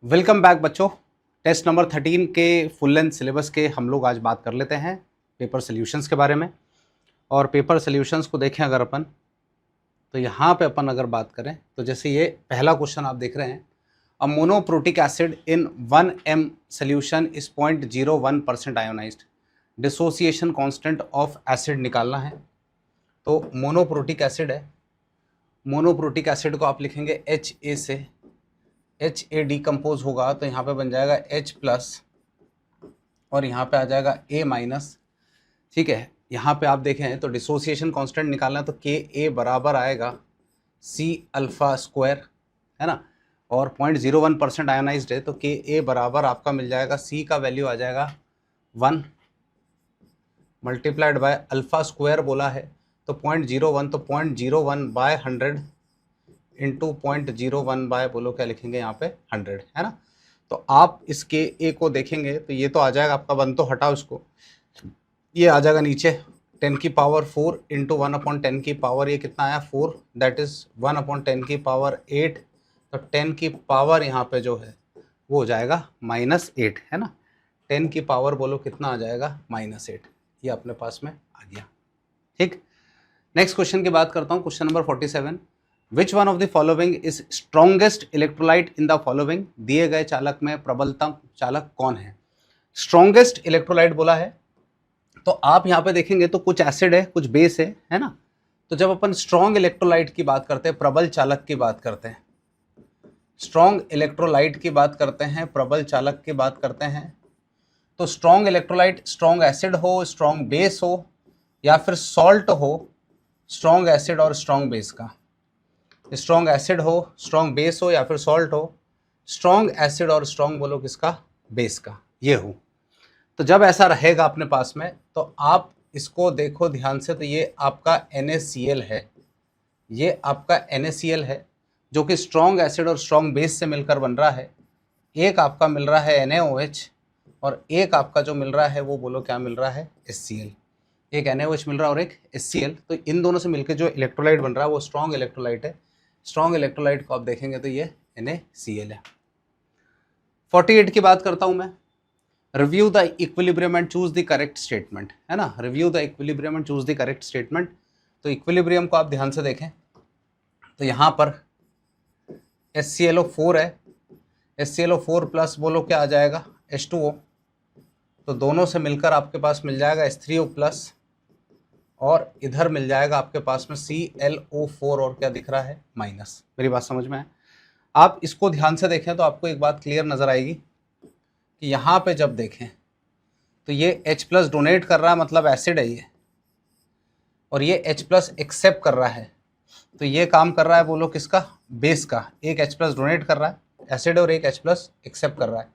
Welcome back बच्चों। Test number 13 के full length syllabus के हम लोग आज बात कर लेते हैं पेपर सॉल्यूशंस के बारे में। और पेपर सॉल्यूशंस को देखें अगर अपन, तो यहाँ पे अपन अगर बात करें तो जैसे ये पहला क्वेश्चन आप देख रहे हैं, a monoprotic acid in 1 m solution is 0.01% ionised, dissociation constant of acid निकालना है। तो मोनोप्रोटिक एसिड है, मोनोप्रोटिक एसिड को आप लिखेंगे HA से, HA डिकम्पोज होगा तो यहाँ पे बन जाएगा H प्लस और यहाँ पे आ जाएगा A माइनस। ठीक है, यहाँ पे आप देखें तो डिसोसिएशन कांस्टेंट निकालना है तो Ka बराबर आएगा C अल्फा स्क्वायर, है ना। और 0.01% आयोनाइज्ड है तो Ka बराबर आपका मिल जाएगा, C का वैल्यू आ जाएगा 1 मल्टीप्लाइड बाय अल्फा स्क्वायर बोला है तो 0.01, तो 0.01 बाय 100 इंटू 0.01 बाय बोलो क्या लिखेंगे यहाँ पे 100, है ना। तो आप इसके ए को देखेंगे तो ये तो आ जाएगा आपका 1, तो हटाओ इसको, ये आ जाएगा नीचे 10 की पावर 4 इंटू 1/10 की पावर, ये कितना आया 4, दैट इज 1/10 की पावर 8। तो 10 की पावर यहाँ पे जो है वो हो जाएगा -8, है ना। 10 की पावर बोलो कितना आ जाएगा -8, ये अपने पास में आ गया। ठीक, नेक्स्ट क्वेश्चन की बात करता हूँ, question number 47। Which one of the following is strongest electrolyte in the following, दिए गए चालक में प्रबलतम चालक कौन है। स्ट्रॉन्गेस्ट इलेक्ट्रोलाइट बोला है तो आप यहाँ पे देखेंगे तो कुछ एसिड है कुछ बेस है ना। तो जब अपन स्ट्रॉन्ग इलेक्ट्रोलाइट की बात करते हैं, प्रबल चालक की बात करते हैं, स्ट्रॉन्ग इलेक्ट्रोलाइट की बात करते हैं, प्रबल चालक की बात करते हैं, तो स्ट्रॉन्ग इलेक्ट्रोलाइट स्ट्रॉन्ग एसिड हो, स्ट्रॉन्ग बेस हो, या फिर सॉल्ट हो, स्ट्रॉन्ग एसिड और स्ट्रॉन्ग बेस का, स्ट्रॉन्ग एसिड हो, स्ट्रॉन्ग बेस हो, या फिर सॉल्ट हो, स्ट्रॉन्ग एसिड और स्ट्रॉन्ग बोलो किसका, बेस का, ये हो। तो जब ऐसा रहेगा अपने पास में तो आप इसको देखो ध्यान से, तो ये आपका NaCl है, ये आपका NaCl है जो कि स्ट्रॉन्ग एसिड और स्ट्रॉन्ग बेस से मिलकर बन रहा है। एक आपका मिल रहा है NaOH और एक आपका जो मिल रहा है वो बोलो क्या मिल रहा है, HCl। एक NaOH मिल रहा है और एक HCl, तो इन दोनों से मिलकर जो इलेक्ट्रोलाइट बन रहा है वो स्ट्रॉन्ग इलेक्ट्रोलाइट है। स्ट्रॉन्ग इलेक्ट्रोलाइट को आप देखेंगे तो ये NaCl है। 48 की बात करता हूं मैं, review the equilibrium and choose the correct statement, है ना। Review the equilibrium and choose the correct statement. तो इक्विलिब्रियम को आप ध्यान से देखें तो यहाँ पर HClO4 है, HClO4 प्लस बोलो क्या आ जाएगा, H2O, तो दोनों से मिलकर आपके पास मिल जाएगा H3O प्लस, और इधर मिल जाएगा आपके पास में ClO4 और क्या दिख रहा है, माइनस। मेरी बात समझ में है। आप इसको ध्यान से देखें तो आपको एक बात क्लियर नजर आएगी कि यहाँ पे जब देखें तो ये H प्लस डोनेट कर रहा है, मतलब एसिड है ये, और ये H प्लस एक्सेप्ट कर रहा है, तो ये काम कर रहा है बोलो किसका, बेस का। एक H प्लस डोनेट कर रहा है एसिड और एक H प्लस एक्सेप्ट कर रहा है,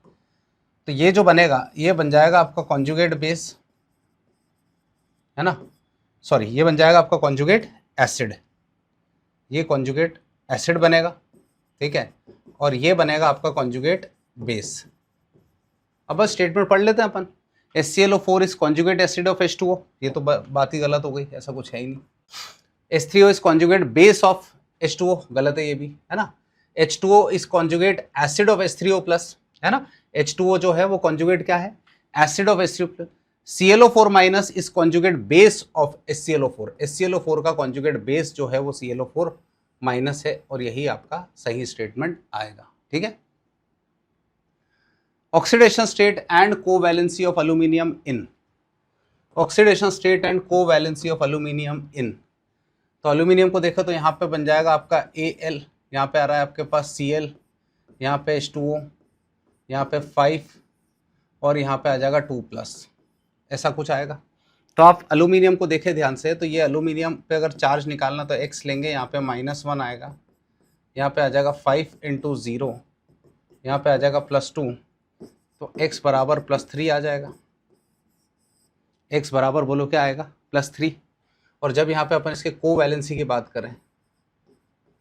तो ये जो बनेगा ये बन जाएगा आपका कॉन्जुगेट बेस, है ना, सॉरी ये बन जाएगा आपका कॉन्जुगेट एसिड, ये कॉन्जुगेट एसिड बनेगा, ठीक है, और ये बनेगा आपका कॉन्जुगेट बेस। अब बस स्टेटमेंट पढ़ लेते हैं अपन। HClO4 is conjugate acid of H2O, ये तो बात ही गलत हो गई, ऐसा कुछ है ही नहीं। H3O is conjugate base of H2O, गलत है ये भी, है ना। H2O is conjugate acid of H3O plus, है ना। H2O जो है वो कॉन्जुगेट क्या है, acid of H3O plus. ClO4 minus is conjugate base of HClO4, HClO4 का कॉन्जुगेट बेस जो है वो ClO4 माइनस है, और यही आपका सही स्टेटमेंट आएगा, ठीक है। Oxidation state and covalency of aluminium in, oxidation state and covalency of aluminium in, तो एल्यूमिनियम को देखो तो यहाँ पे बन जाएगा आपका Al, यहाँ पे आ रहा है आपके पास Cl, यहाँ पे H2O, यहाँ पे 5 और यहाँ पे आ जाएगा 2 प्लस, ऐसा कुछ आएगा। तो आप एल्यूमिनियम को देखें ध्यान से, तो ये एल्यूमिनियम पे अगर चार्ज निकालना तो x लेंगे, यहाँ पे -1 आएगा, यहाँ पे आ जाएगा 5 × 0, यहाँ पे आ जाएगा +2, तो x बराबर +3 आ जाएगा, x बराबर बोलो क्या आएगा, +3। और जब यहाँ पे अपन इसके कोवैलेंसी की बात करें,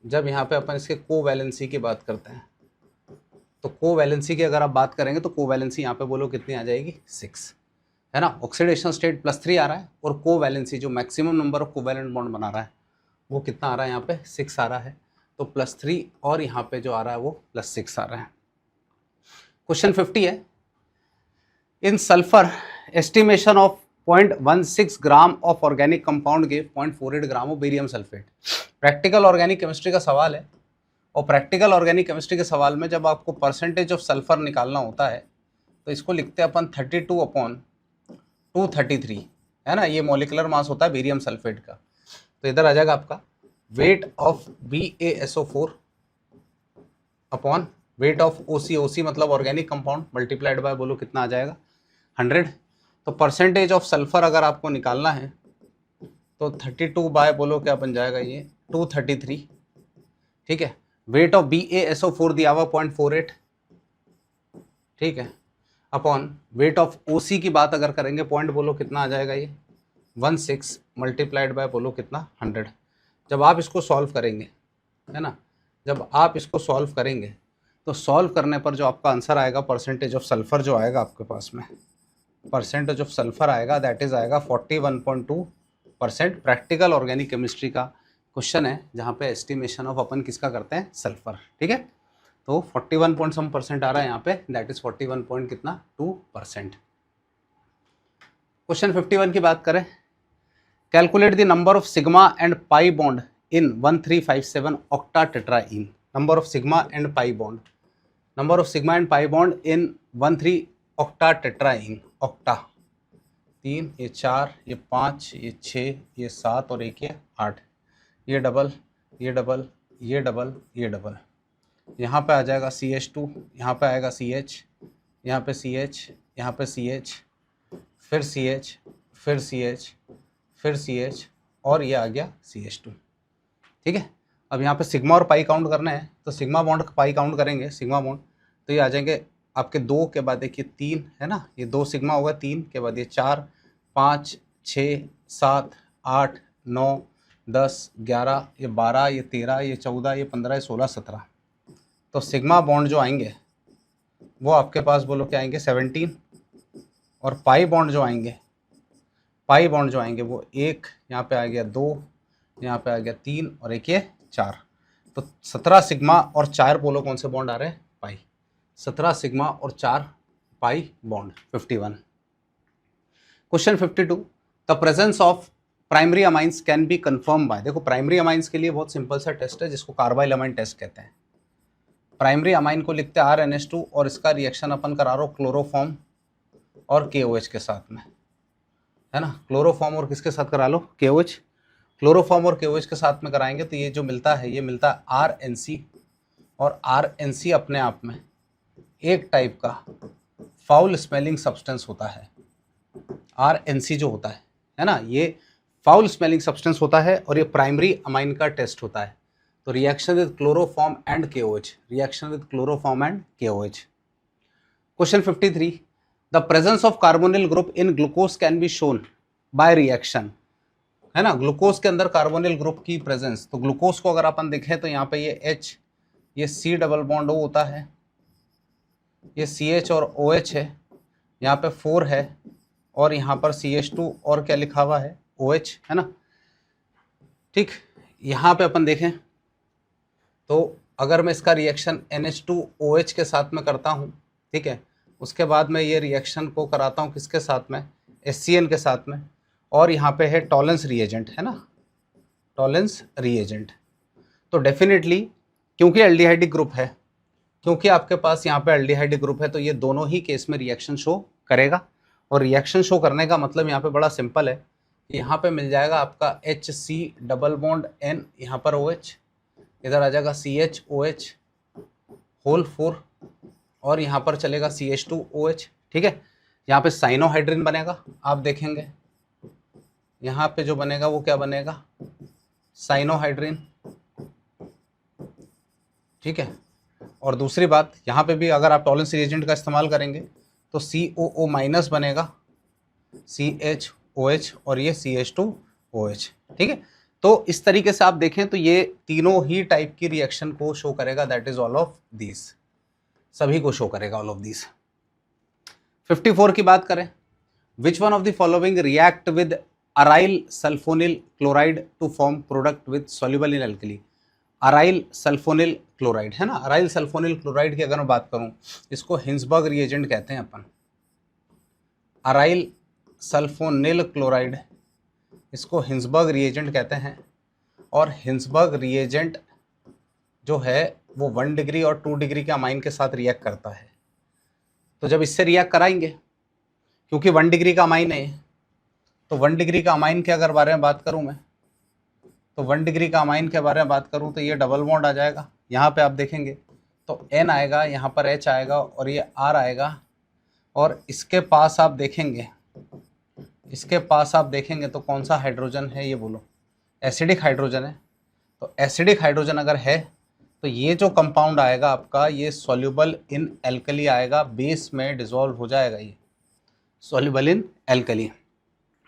जब यहाँ पे अपन इसके कोवैलेंसी की बात करते हैं, तो कोवैलेंसी की अगर आप बात करेंगे तो कोवैलेंसी यहाँ पे बोलो कितनी आ जाएगी, 6, है ना। ऑक्सीडेशन स्टेट +3 आ रहा है और कोवैलेंसी जो maximum number of covalent bond बना रहा है वो कितना आ रहा है, यहाँ पे 6 आ रहा है, तो +3 और यहाँ पे जो आ रहा है वो +6 आ रहा है। क्वेश्चन 50 है, in sulphur estimation of 0.16 gram of organic compound give 0.48 gram of barium sulphate. Practical organic chemistry का सवाल है, और प्रैक्टिकल ऑर्गेनिक केमिस्ट्री के सवाल में जब आपको परसेंटेज ऑफ सल्फर निकालना होता है तो इसको लिखते हैं अपन 32/233, है ना, ये मॉलिक्यूलर मास होता है बेरियम सल्फेट का। तो इधर आ जाएगा आपका weight of BaSO4 upon weight of OCOC मतलब ऑर्गेनिक कंपाउंड मल्टीप्लाइड बाय, बोलो कितना आ जाएगा 100। तो परसेंटेज ऑफ सल्फर अगर आपको निकालना है तो 32 बाय बोलो क्या बन जाएगा ये 233, ठीक है। वेट ऑफ BaSO4 दिया हुआ 0.48, ठीक है, अपॉन वेट ऑफ OC की बात अगर करेंगे पॉइंट बोलो कितना आ जाएगा ये 16 मल्टीप्लाइड बाय बोलो कितना 100। जब आप इसको सॉल्व करेंगे, है ना, जब आप इसको सॉल्व करेंगे तो सॉल्व करने पर जो आपका आंसर आएगा परसेंटेज ऑफ सल्फर जो आएगा आपके पास में, परसेंटेज ऑफ सल्फर आएगा दैट इज आएगा 41.2%। प्रैक्टिकल ऑर्गेनिक केमिस्ट्री का क्वेश्चन है जहाँ पे एस्टिमेशन ऑफ अपन किसका करते हैं, सल्फर, ठीक है। तो 41% आ रहा है यहाँ पे, दैट इज 41 कितना 2%। क्वेश्चन 51 की बात करें, calculate the number of sigma and pi bond in 1357 octatetraene. Number of sigma and pi bond, number of sigma and pi bond in 13 octatetraene. Octa 3, ये 4, ये 5, ये 6, ये 7 और एक ये 8, ये डबल, ये डबल, ये डबल, ये डबल। यहाँ पे आ जाएगा CH2, यहाँ पे आएगा CH, यहाँ पे CH, यहाँ पे CH, फिर CH, फिर CH, फिर CH और ये आ गया CH2, ठीक है। अब यहाँ पे सिग्मा और पाई काउंट करना है तो सिग्मा बॉन्ड पाई काउंट करेंगे, सिग्मा बॉन्ड तो ये आ जाएंगे आपके 2 के बाद एक ये 3, है ना, ये 2 सिग्मा होगा, 3 के बाद ये 4, 5, 6, 7, 8, 9, 10, 11, ये 12, ये 13, ये 14, ये 15, ये 16, 17। तो सिग्मा बॉन्ड जो आएंगे वो आपके पास बोलो क्या आएंगे 17, और पाई बॉन्ड जो आएंगे, पाई बॉन्ड जो आएंगे वो 1, यहाँ पे आ गया 2, यहाँ पे आ गया 3 और एक ये 4। तो 17 सिग्मा और 4 बोलो कौन से बॉन्ड आ रहे हैं, पाई। 17 सिग्मा और 4 pi bond 51। Question 52, the presence of primary amines can be confirm by. देखो प्राइमरी अमाइंस के लिए बहुत सिंपल सा टेस्ट है जिसको कार्बाइल अमाइन टेस्ट कहते हैं। प्राइमरी अमाइन को लिखते हैं RNH2 और इसका रिएक्शन अपन करा रहे हो क्लोरोफॉर्म और KOH के साथ में, है ना, क्लोरोफॉर्म और किसके साथ करा लो, KOH। क्लोरोफॉर्म और KOH के साथ में कराएंगे तो ये जो मिलता है ये मिलता है RNC, और RNC अपने आप में एक टाइप का फाउल स्मेलिंग सब्सटेंस होता है। RNC जो होता है ना, ये फाउल स्मेलिंग सब्सटेंस होता है और ये प्राइमरी अमाइन का टेस्ट होता है। तो reaction with chloroform and KOH, reaction with chloroform and KOH। Question 53, the presence of carbonyl group in glucose can be shown by reaction, है ना, ग्लूकोज के अंदर कार्बोनिल ग्रुप की प्रेजेंस। तो ग्लूकोज को अगर अपन देखें तो यहाँ पे ये H, ये C डबल बॉन्ड O होता है, ये CH और OH है, यहाँ पे 4 है और यहाँ पर CH2 और क्या लिखा हुआ है OH, है ना, ठीक। यहाँ पे अपन देखें तो अगर मैं इसका रिएक्शन NH2OH के साथ में करता हूँ, ठीक है, उसके बाद मैं ये रिएक्शन को कराता हूँ किसके साथ में, HCN के साथ में, और यहाँ पे है टॉलेंस रिएजेंट, है ना, टॉलेंस रिएजेंट। तो डेफिनेटली क्योंकि एल्डिहाइडिक ग्रुप है, क्योंकि आपके पास यहाँ पे एल्डिहाइडिक ग्रुप है तो ये दोनों ही केस में रिएक्शन शो करेगा। और रिएक्शन शो करने का मतलब यहाँ पे बड़ा सिंपल है, यहाँ पे मिल जाएगा आपका HC डबल बॉन्ड N, यहाँ पर OH, इधर आ जाएगा CHOH होल 4 और यहाँ पर चलेगा CH2OH, ठीक है। यहाँ पे साइनोहाइड्रिन बनेगा, आप देखेंगे यहाँ पे जो बनेगा वो क्या बनेगा, साइनोहाइड्रिन, ठीक है। और दूसरी बात यहाँ पे भी अगर आप टॉलेंस रिएजेंट का इस्तेमाल करेंगे तो COO माइनस बनेगा, CHOH और ये CH2OH, ठीक है। तो इस तरीके से आप देखें तो ये तीनों ही टाइप की रिएक्शन को शो करेगा, that is all of these, सभी को शो करेगा ऑल ऑफ दीज। 54 की बात करें, which one of the following react with aryl sulfonyl chloride to form product with soluble in alkali. Aryl sulfonyl chloride, है ना। अराइल सल्फोनिल क्लोराइड की अगर मैं बात करूं, इसको हिंसबर्ग रिएजेंट कहते हैं अपन। अराइल सल्फोनिल क्लोराइड, इसको हिंसबर्ग रिएजेंट कहते हैं। और हिंसबर्ग रिएजेंट जो है वो 1 डिग्री और 2 डिग्री के अमाइन के साथ रिएक्ट करता है। तो जब इससे रिएक्ट कराएंगे, क्योंकि 1 डिग्री का अमाइन है, तो 1 डिग्री का अमाइन के अगर बारे में बात करूं मैं, तो 1 डिग्री का अमाइन के बारे में बात करूं तो ये डबल बॉन्ड आ जाएगा। यहाँ पे आप देखेंगे तो N आएगा, यहाँ पर H आएगा और ये R आएगा। और इसके पास आप देखेंगे, इसके पास आप देखेंगे तो कौन सा हाइड्रोजन है ये बोलो, एसिडिक हाइड्रोजन है। तो एसिडिक हाइड्रोजन अगर है तो ये जो कंपाउंड आएगा आपका, ये सॉल्युबल इन एल्कली आएगा, बेस में डिसॉल्व हो जाएगा, ये soluble in alkali,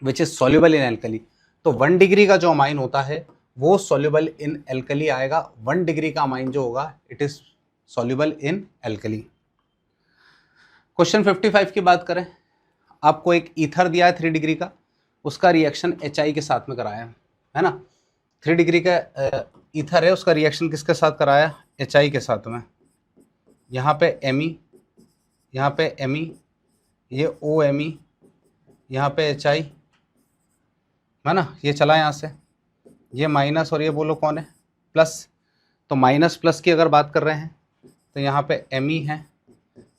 which is soluble in alkali. तो 1 डिग्री का जो अमाइन होता है वो सॉल्युबल इन एल्कली आएगा। 1 डिग्री का अमाइन जो होगा it is soluble in alkali. Question 55 की बात करें, आपको एक ईथर दिया है 3 डिग्री का, उसका रिएक्शन HI के साथ में कराया है ना। 3 डिग्री का ईथर है, उसका रिएक्शन किसके साथ कराया, HI के साथ में। यहाँ पे Me, यहाँ पे Me, ये OMe, यहाँ पे HI, है ना। ये चला यहाँ से, ये माइनस और ये बोलो कौन है, प्लस। तो माइनस प्लस की अगर बात कर रहे हैं तो यहाँ पे Me है,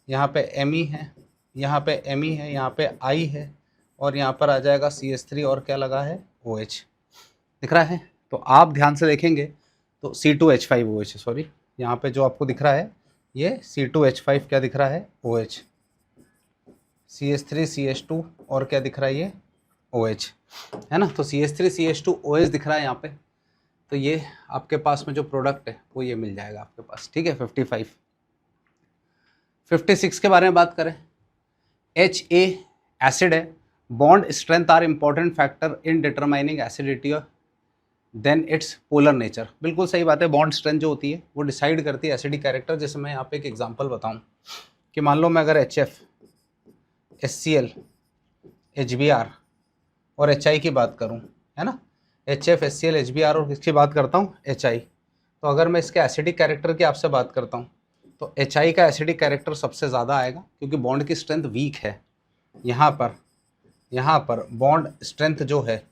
यहाँ पे Me है, यहाँ पे Me है, यहाँ पे I है और यहाँ पर आ जाएगा CH3 और क्या लगा है, OH दिख रहा है। तो आप ध्यान से देखेंगे तो C2H5OH, सॉरी यहाँ पे जो आपको दिख रहा है ये C2H5 क्या दिख रहा है, OH, CH3CH2 और क्या दिख रहा है ये OH, है ना। तो CH3CH2OH दिख रहा है यहाँ पे। तो ये आपके पास में जो प्रोडक्ट है वो ये मिल जाएगा आपके पास, ठीक है। 56 के बारे में बात करें, HA एसिड है, bond strength are important factor in determining acidity then its polar nature. बिल्कुल सही बात है, बॉन्ड स्ट्रेंथ जो होती है वो डिसाइड करती है एसिडिक कैरेक्टर। जैसे मैं यहाँ पे एक एग्जांपल बताऊँ कि मान लो मैं अगर HF, HCl, HBr और HI की बात करूँ, है ना, HF, HCl, HBr और किसकी बात करता हूँ, HI। तो अगर मैं इसके एसिडिक कैरेक्टर की आपसे बात करता हूँ तो HI का एसिडिक कैरेक्टर सबसे ज़्यादा आएगा, क्योंकि बॉन्ड की स्ट्रेंथ वीक है। यहाँ पर बॉन्ड स्ट्रेंथ जो है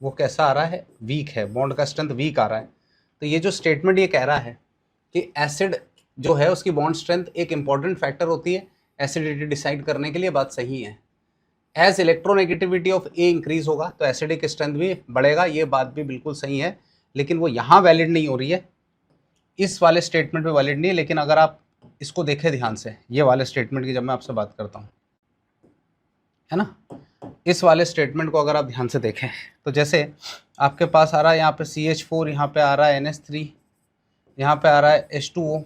वो कैसा आ रहा है, वीक है, बॉन्ड का स्ट्रेंथ वीक आ रहा है। तो ये जो स्टेटमेंट ये कह रहा है कि एसिड जो है उसकी बॉन्ड स्ट्रेंथ एक इंपॉर्टेंट फैक्टर होती है एसिडिटी डिसाइड करने के लिए, बात सही है। As electronegativity of A increase होगा तो एसिडिक स्ट्रेंथ भी बढ़ेगा, ये बात भी बिल्कुल सही है, लेकिन वो यहाँ वैलिड नहीं हो रही है, इस वाले स्टेटमेंट में वैलिड नहीं है। लेकिन अगर आप इसको देखें ध्यान से, ये वाले स्टेटमेंट की जब मैं आपसे बात करता हूँ, है ना, इस वाले स्टेटमेंट को अगर आप ध्यान से देखें तो जैसे आपके पास आ रहा है यहाँ पे CH4, यहाँ पे आ रहा है NH3, यहाँ पे आ रहा है H2O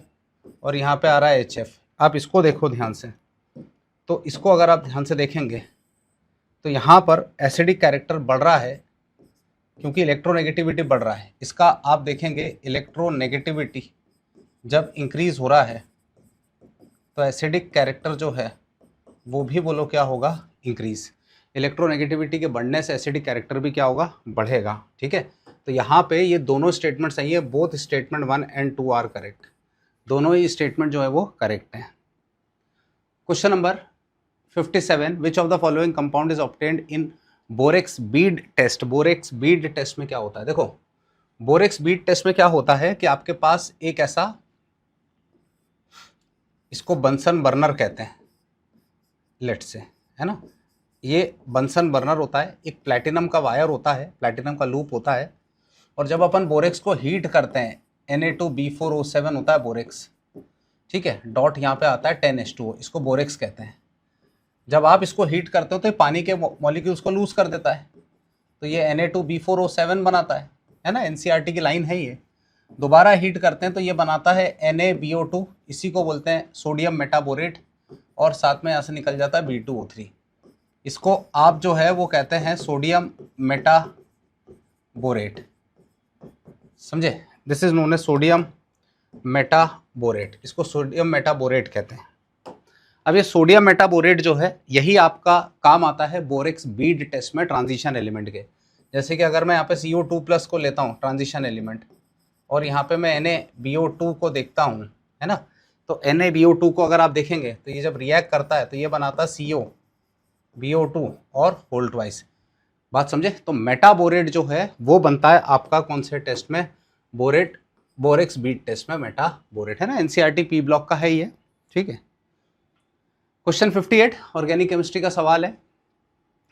और यहाँ पे आ रहा है HF। आप इसको देखो ध्यान से, तो इसको अगर आप ध्यान से देखेंगे तो यहाँ पर एसिडिक कैरेक्टर बढ़ रहा है क्योंकि इलेक्ट्रोनेगेटिविटी बढ़ रहा है। इसका आप देखेंगे इलेक्ट्रोनेगेटिविटी जब इंक्रीज हो रहा है तो एसिडिक कैरेक्टर जो है वो भी बोलो क्या होगा, इंक्रीज। इलेक्ट्रोनेगेटिविटी के बढ़ने से एसिडिक कैरेक्टर भी क्या होगा, बढ़ेगा, ठीक है। तो यहाँ पे ये दोनों स्टेटमेंट सही है, both statement 1 and 2 are correct, दोनों ही स्टेटमेंट जो है वो करेक्ट है। Question number 57, which of the following compound is obtained in borax bead test. Borax bead test में क्या होता है, देखो बोरेक्स बीड टेस्ट में क्या होता है कि आपके पास एक ऐसा, इसको बंसन बर्नर कहते हैं, लेट से, है ना, ये बंसन बर्नर होता है, एक प्लैटिनम का वायर होता है, प्लैटिनम का लूप होता है, और जब अपन बोरेक्स को हीट करते हैं Na2B4O7 होता है बोरेक्स, ठीक है, डॉट यहाँ पे आता है 10H2O, इसको बोरेक्स कहते हैं। जब आप इसको हीट करते हो तो पानी के मॉलिक्यूल्स को लूज कर देता है, तो ये Na2B4O7 बनाता है ना, NCERT की लाइन है ये। दोबारा हीट करते हैं तो ये बनाता है NaBO2, इसी को बोलते हैं सोडियम मेटाबोरेट, और साथ में यहाँ से निकल जाता है B2O3, इसको आप जो है वो कहते हैं सोडियम मेटाबोरेट, समझे, this is known as sodium metaborate, इसको सोडियम मेटाबोरेट कहते हैं। अब ये सोडियम मेटाबोरेट जो है यही आपका काम आता है बोरेक्स बीड टेस्ट में ट्रांजिशन एलिमेंट के। जैसे कि अगर मैं यहाँ पे CO2+ को लेता हूँ ट्रांजिशन एलिमेंट और यहाँ पे मैं NaBO2 को देखता हूँ, है ना, तो NaBO2 को अगर आप देखेंगे तो ये जब रिएक्ट करता है तो ये बनाता है COBO2 और होल्ट वाइज। बात समझे? तो मेटाबोरेट जो है वो बनता है आपका कौन से टेस्ट में? बोरेक्स बीट टेस्ट में मेटाबोरेट, है ना, NCERT P ब्लॉक का है ये, ठीक है। क्वेश्चन 58 ऑर्गेनिक केमिस्ट्री का सवाल है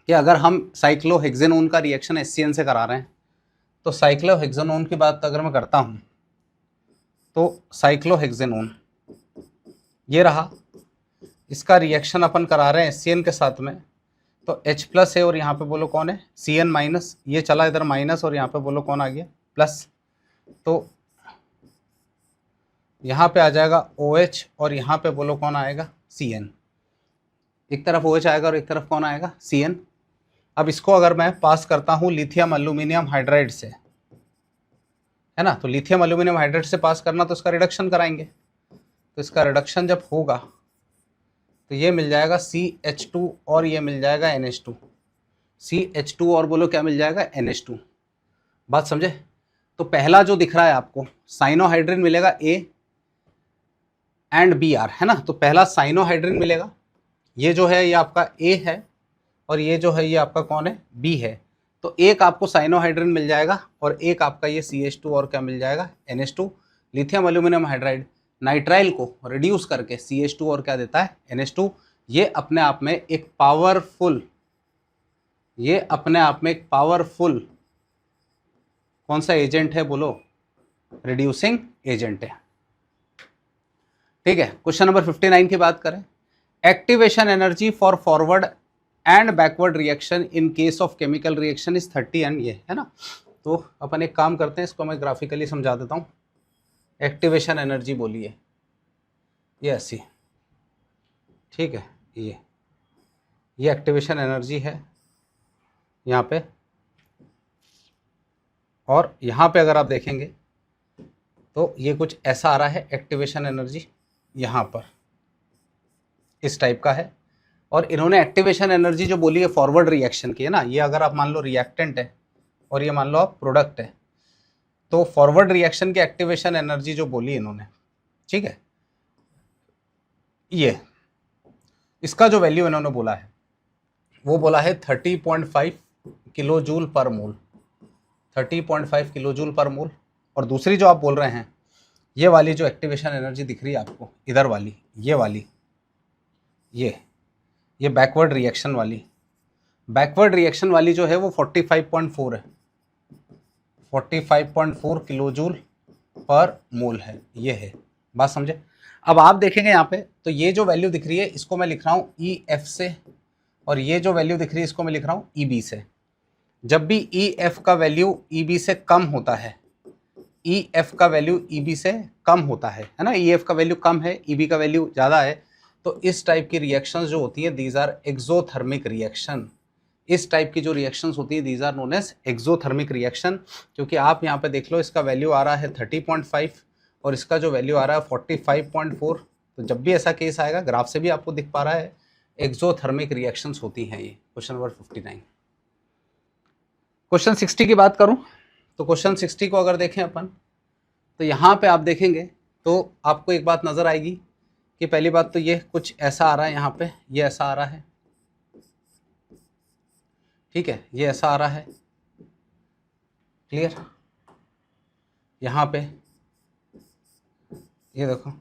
कि अगर हम साइक्लोहेक्सेनोन का रिएक्शन HCN से करा रहे हैं, तो साइक्लोहेक्सेनोन की बात अगर मैं करता हूं तो साइक्लोहेक्सेनोन ये रहा, इसका रिएक्शन अपन करा रहे हैं HCN के साथ में, तो H+ है और यहाँ पे बोलो कौन है? CN-, ये चला इधर माइनस और यहाँ पे बोलो कौन आ गया? प्लस। तो यहाँ पे आ जाएगा OH और यहाँ पे बोलो कौन आएगा? CN। एक तरफ OH आएगा और एक तरफ कौन आएगा? CN। अब इसको अगर मैं पास करता हूँ लिथियम एल्यूमिनियम हाइड्राइड से, है ना, तो लिथियम एल्यूमिनियम हाइड्राइड से पास करना तो इसका रिडक्शन कराएंगे, तो इसका रिडक्शन जब होगा तो ये मिल जाएगा CH2 और ये मिल जाएगा NH2। CH2 और बोलो क्या मिल जाएगा? NH2। बात समझे? तो पहला जो दिख रहा है आपको साइनोहाइड्रिन मिलेगा A एंड Br, है ना, तो पहला साइनोहाइड्रिन मिलेगा, ये जो है ये आपका A है और ये जो है ये आपका कौन है? B है। तो एक आपको साइनोहाइड्रिन मिल जाएगा और एक आपका ये CH2 और क्या मिल जाएगा? NH2। Lithium aluminium hydride nitrile को रिड्यूस करके CH2 और क्या देता है? NH2। ये अपने आप में एक पावरफुल कौन सा एजेंट है बोलो? रिड्यूसिंग एजेंट है, ठीक है। क्वेश्चन नंबर 59 की बात करें, activation energy for forward and backward reaction in case of chemical reaction is 30 and ये, है ना। तो अपन एक काम करते हैं, इसको मैं ग्राफिकली समझा देता हूँ। एक्टिवेशन एनर्जी बोलिए ये ऐसी, ठीक है, ये एक्टिवेशन एनर्जी है यहाँ पे, और यहाँ पे अगर आप देखेंगे तो ये कुछ ऐसा आ रहा है, एक्टिवेशन एनर्जी यहाँ पर इस टाइप का है। और इन्होंने एक्टिवेशन एनर्जी जो बोली है फॉरवर्ड रिएक्शन की, है ना, ये अगर आप मान लो रिएक्टेंट है और ये मान लो आप प्रोडक्ट है, तो फॉरवर्ड रिएक्शन की एक्टिवेशन एनर्जी जो बोली इन्होंने, ठीक है, ये इसका जो वैल्यू इन्होंने बोला है वो बोला है 30.5 किलो जूल पर मोल, 30.5 किलो जूल पर मोल। और दूसरी जो आप बोल रहे हैं ये वाली जो एक्टिवेशन एनर्जी दिख रही है आपको इधर वाली, ये वाली, ये बैकवर्ड रिएक्शन वाली जो है वो 45.4 है, 45.4 किलो जूल पर मोल है, ये है। बात समझे? अब आप देखेंगे यहाँ पे तो ये जो वैल्यू दिख रही है इसको मैं लिख रहा हूँ EF से, और ये जो वैल्यू दिख रही है इसको मैं लिख रहा हूँ EB से। जब भी EF का वैल्यू EB से कम होता है, EF का वैल्यू EB से कम होता है ना, EF का वैल्यू कम है, EB का वैल्यू ज़्यादा है, तो इस टाइप की रिएक्शंस जो होती है दीज आर एक्सोथर्मिक रिएक्शन। इस टाइप की जो रिएक्शंस होती है these are known as exothermic reaction. क्योंकि आप यहाँ पे देख लो इसका वैल्यू आ रहा है 30.5 और इसका जो वैल्यू आ रहा है 45.4, तो जब भी ऐसा केस आएगा ग्राफ से भी आपको दिख पा रहा है एक्सोथर्मिक रिएक्शंस होती हैं ये। Question number 59। क्वेश्चन 60 की बात करूं तो क्वेश्चन 60 को अगर देखें अपन तो यहाँ पे आप देखेंगे तो आपको एक बात नजर आएगी कि पहली बात तो ये कुछ ऐसा आ रहा है, यहाँ पे ये ऐसा आ रहा है, ठीक है, ये ऐसा आ रहा है, क्लियर। यहाँ पे ये देखो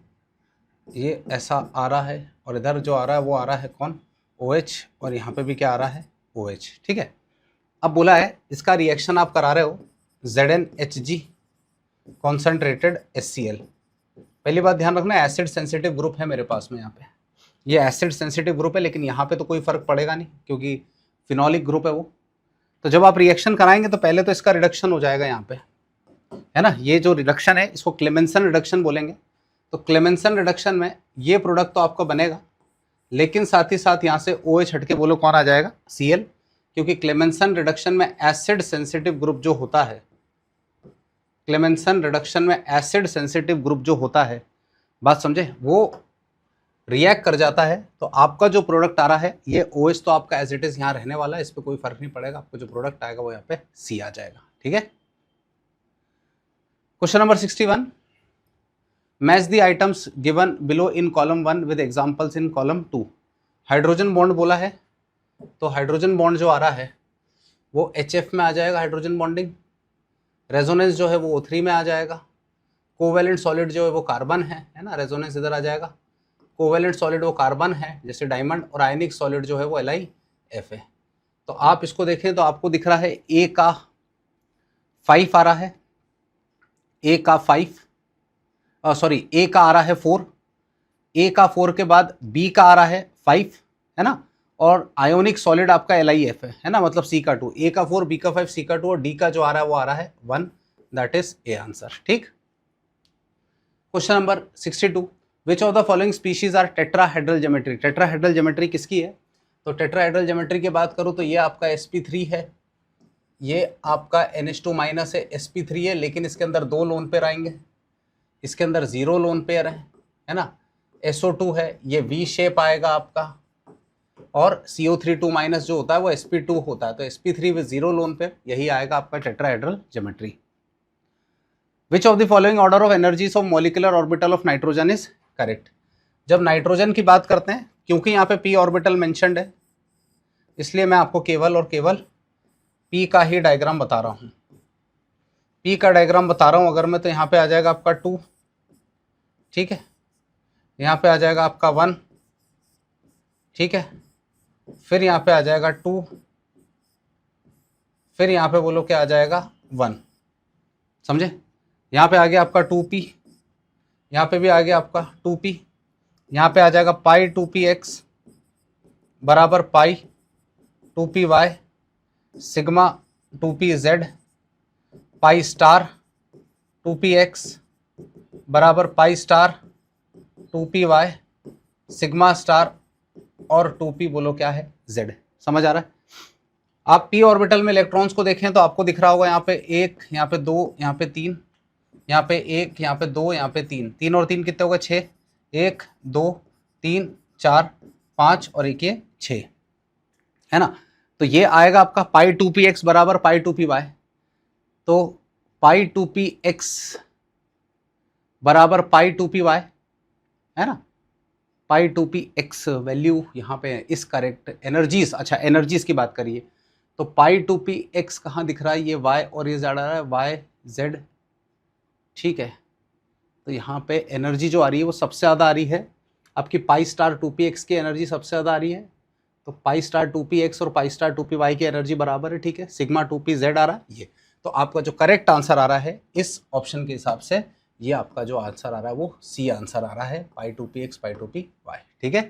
ये ऐसा आ रहा है और इधर जो आ रहा है वो आ रहा है कौन? OH, और यहाँ पे भी क्या आ रहा है? OH, ठीक है। अब बोला है इसका रिएक्शन आप करा रहे हो ZnHg कॉन्सेंट्रेटेड HCl। पहली बात ध्यान रखना एसिड सेंसिटिव ग्रुप है मेरे पास में, यहाँ पे ये एसिड सेंसिटिव ग्रुप है, लेकिन यहाँ पे तो कोई फर्क पड़ेगा नहीं क्योंकि फिनोलिक ग्रुप है वो। तो जब आप रिएक्शन कराएंगे तो पहले तो इसका रिडक्शन हो जाएगा यहाँ पे, है ना, ये जो रिडक्शन है इसको क्लेमेंसन रिडक्शन बोलेंगे। तो क्लेमेंसन रिडक्शन में ये प्रोडक्ट तो आपका बनेगा, लेकिन साथ ही साथ यहाँ से OH हट के बोलो कौन आ जाएगा? Cl, क्योंकि क्लेमेंसन रिडक्शन में एसिड सेंसिटिव ग्रुप जो होता है, क्लेमेंसन रिडक्शन में एसिड सेंसिटिव ग्रुप जो होता है, बात समझे, वो रिएक्ट कर जाता है। तो आपका जो प्रोडक्ट आ रहा है ये OH तो आपका एज इट इज यहाँ रहने वाला है, इस पर कोई फर्क नहीं पड़ेगा, आपको जो प्रोडक्ट आएगा वो यहाँ पे C आ जाएगा, ठीक है। Question number 61, match the items given below in column 1 with examples in column 2। Hydrogen bond बोला है, तो हाइड्रोजन बॉन्ड जो आ रहा है वो HF में आ जाएगा, हाइड्रोजन बॉन्डिंग। रेजोनेंस जो है वो O3 में आ जाएगा। कोवेलेंट सॉलिड जो है वो कार्बन है ना, रेजोनेंस इधर आ जाएगा। कोवेलेंट सॉलिड वो कार्बन है जैसे डायमंड, और आयनिक सॉलिड जो है वो LiF है। तो आप इसको देखें तो आपको दिख रहा है A का 5 आ रहा है, A का 5 सॉरी A का आ रहा है 4, A का 4 के बाद B का आ रहा है 5 है ना, और आयोनिक सॉलिड आपका LiF है ना, मतलब C का 2, A का 4, B का 5, C का 2 और D का जो आ रहा है वो आ रहा है 1, दैट इज A आंसर। ठीक। Question number 62, which of the following species are tetrahedral geometry. Tetrahedral geometry किसकी है? तो टेट्राहेड्रल ज्योमेट्री की बात करूँ तो ये आपका sp3 है, ये आपका NH2 माइनस है, sp3 है, लेकिन इसके अंदर 2 लोन पेयर आएंगे, इसके अंदर 0 लोन पेयर है ना। SO2 है, ये V शेप आएगा आपका, और CO3 माइनस जो होता है वो sp2 होता है, तो sp3 विद 0 लोन पेयर, यही आएगा आपका tetrahedral geometry. Which of the following order of energies of molecular orbital of nitrogen is correct. जब नाइट्रोजन की बात करते हैं, क्योंकि यहाँ पे p ऑर्बिटल मेंशन्ड है, इसलिए मैं आपको केवल और केवल p का ही डायग्राम बता रहा हूँ। p का डायग्राम बता रहा हूँ अगर मैं, तो यहाँ पे आ जाएगा आपका 2, ठीक है, यहाँ पे आ जाएगा आपका 1, ठीक है, फिर यहाँ पे आ जाएगा 2, फिर यहाँ पे बोलो क्या आ जाएगा 1, समझे। यहाँ पे आ गया आपका 2p, यहाँ पे भी आ गया आपका 2p, यहाँ पे आ जाएगा पाई 2px बराबर पाई 2py sigma 2pz pi star 2px बराबर pi star 2py sigma star और 2p बोलो क्या है z। समझ आ रहा है। आप p ऑर्बिटल में इलेक्ट्रॉन्स को देखें तो आपको दिख रहा होगा यहाँ पे 1, यहाँ पे 2, यहाँ पे 3, यहाँ पे 1, यहाँ पे 2, यहाँ पे 3, 3 और 3 कितने हो गए 6, 1 2 3 4 5 और एक ये 6 है ना। तो ये आएगा आपका पाई 2px बराबर पाई 2py, तो पाई 2px बराबर पाई 2py है ना, पाई 2px वैल्यू यहाँ पे इस करेक्ट। एनर्जीज, अच्छा एनर्जीज की बात करिए तो पाई 2px कहाँ दिख रहा है, ये y और ये जा रहा है yz, ठीक है। तो यहाँ पे एनर्जी जो आ रही है वो सबसे ज़्यादा आ रही है आपकी पाई स्टार 2px की एनर्जी सबसे ज़्यादा आ रही है, तो पाई स्टार 2px और पाई स्टार 2py की एनर्जी बराबर है, ठीक है। सिग्मा 2pz आ रहा है ये, तो आपका जो करेक्ट आंसर आ रहा है इस ऑप्शन के हिसाब से, ये आपका जो आंसर आ रहा है वो सी आंसर आ रहा है, पाई 2px पाई 2py, ठीक है।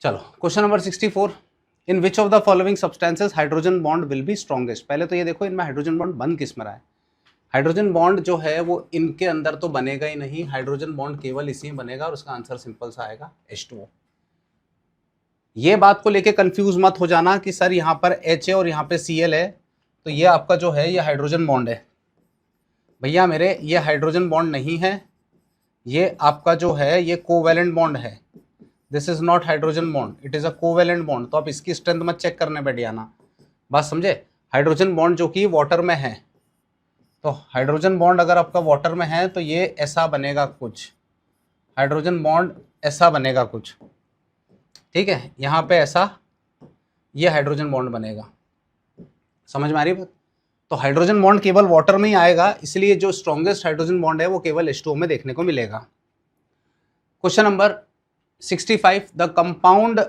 चलो question number 64, in which of the following substances hydrogen bond will be strongest. पहले तो ये देखो इनमें हाइड्रोजन बॉन्ड बन किस में रहा है। हाइड्रोजन बॉन्ड जो है वो इनके अंदर तो बनेगा ही नहीं, हाइड्रोजन बॉन्ड केवल इसी में बनेगा और उसका आंसर सिंपल सा आएगा H2O। ये बात को लेके कंफ्यूज मत हो जाना कि सर यहाँ पर H है और यहाँ पे Cl है, तो ये आपका जो है ये हाइड्रोजन बॉन्ड है। भैया मेरे ये हाइड्रोजन बॉन्ड नहीं है, ये आपका जो है ये कोवेलेंट बॉन्ड है। This is not hydrogen bond, it is a covalent bond. तो आप इसकी स्ट्रेंथ मत चेक करने बैठ जाना, बात समझे। हाइड्रोजन बॉन्ड जो कि वाटर में है, तो हाइड्रोजन बॉन्ड अगर आपका वाटर में है तो ये ऐसा बनेगा कुछ, हाइड्रोजन बॉन्ड ऐसा बनेगा कुछ, ठीक है। यहाँ पे ऐसा ये हाइड्रोजन बॉन्ड बनेगा, समझ में आ रही है बात। तो हाइड्रोजन बॉन्ड केवल वाटर में ही आएगा, इसलिए जो स्ट्रॉन्गेस्ट हाइड्रोजन बॉन्ड है वो केवल H2O में देखने को मिलेगा। क्वेश्चन नंबर 65, द कंपाउंड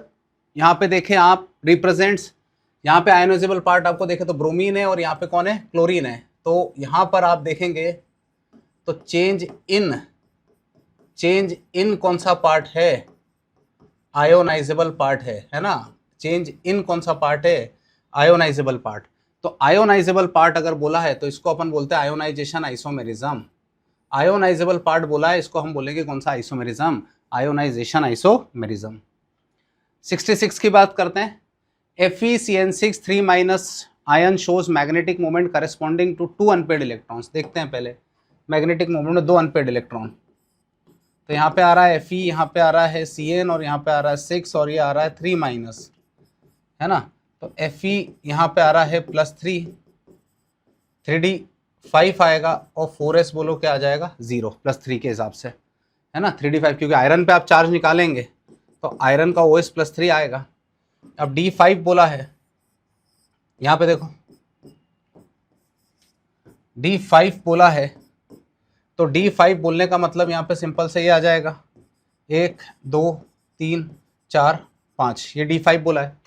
यहाँ पे देखें आप रिप्रेजेंट्स, यहाँ पे आयोनाइजेबल पार्ट आपको देखें तो ब्रोमीन है और यहाँ पे कौन है, क्लोरीन है। तो यहाँ पर आप देखेंगे तो चेंज इन कौन सा पार्ट है, आयोनाइजेबल पार्ट है ना। चेंज इन कौन सा पार्ट है, आयोनाइजेबल पार्ट। तो आयोनाइजेबल पार्ट अगर बोला है तो इसको अपन बोलते हैं आयोनाइजेशन आइसोमेरिज्म। आयोनाइजेबल पार्ट बोला है, इसको हम बोलेंगे कौन सा, आइसोमेरिज्म, आयोनाइजेशन आइसोमेरिज्म। 66 की बात करते हैं, FeCN6 3- ion shows magnetic moment corresponding to 2 unpaired electrons. देखते हैं पहले मैग्नेटिक मोमेंट में 2 अनपेड इलेक्ट्रॉन। तो यहाँ पे आ रहा है Fe, यहाँ पे आ रहा है Cn और यहाँ पे आ रहा है 6 और ये आ रहा है 3- है ना। तो Fe यहाँ पे आ रहा है +3, 3d 5 आएगा और 4s बोलो क्या आ जाएगा 0 +3 के हिसाब से, है ना। 3d5 क्योंकि आयरन पे आप चार्ज निकालेंगे तो आयरन का OS +3 आएगा। अब D5 बोला है, यहाँ पे देखो D5 बोला है, तो D5 बोलने का मतलब यहाँ पे सिंपल से ये आ जाएगा 1 2 3 4 5, ये D5 बोला है।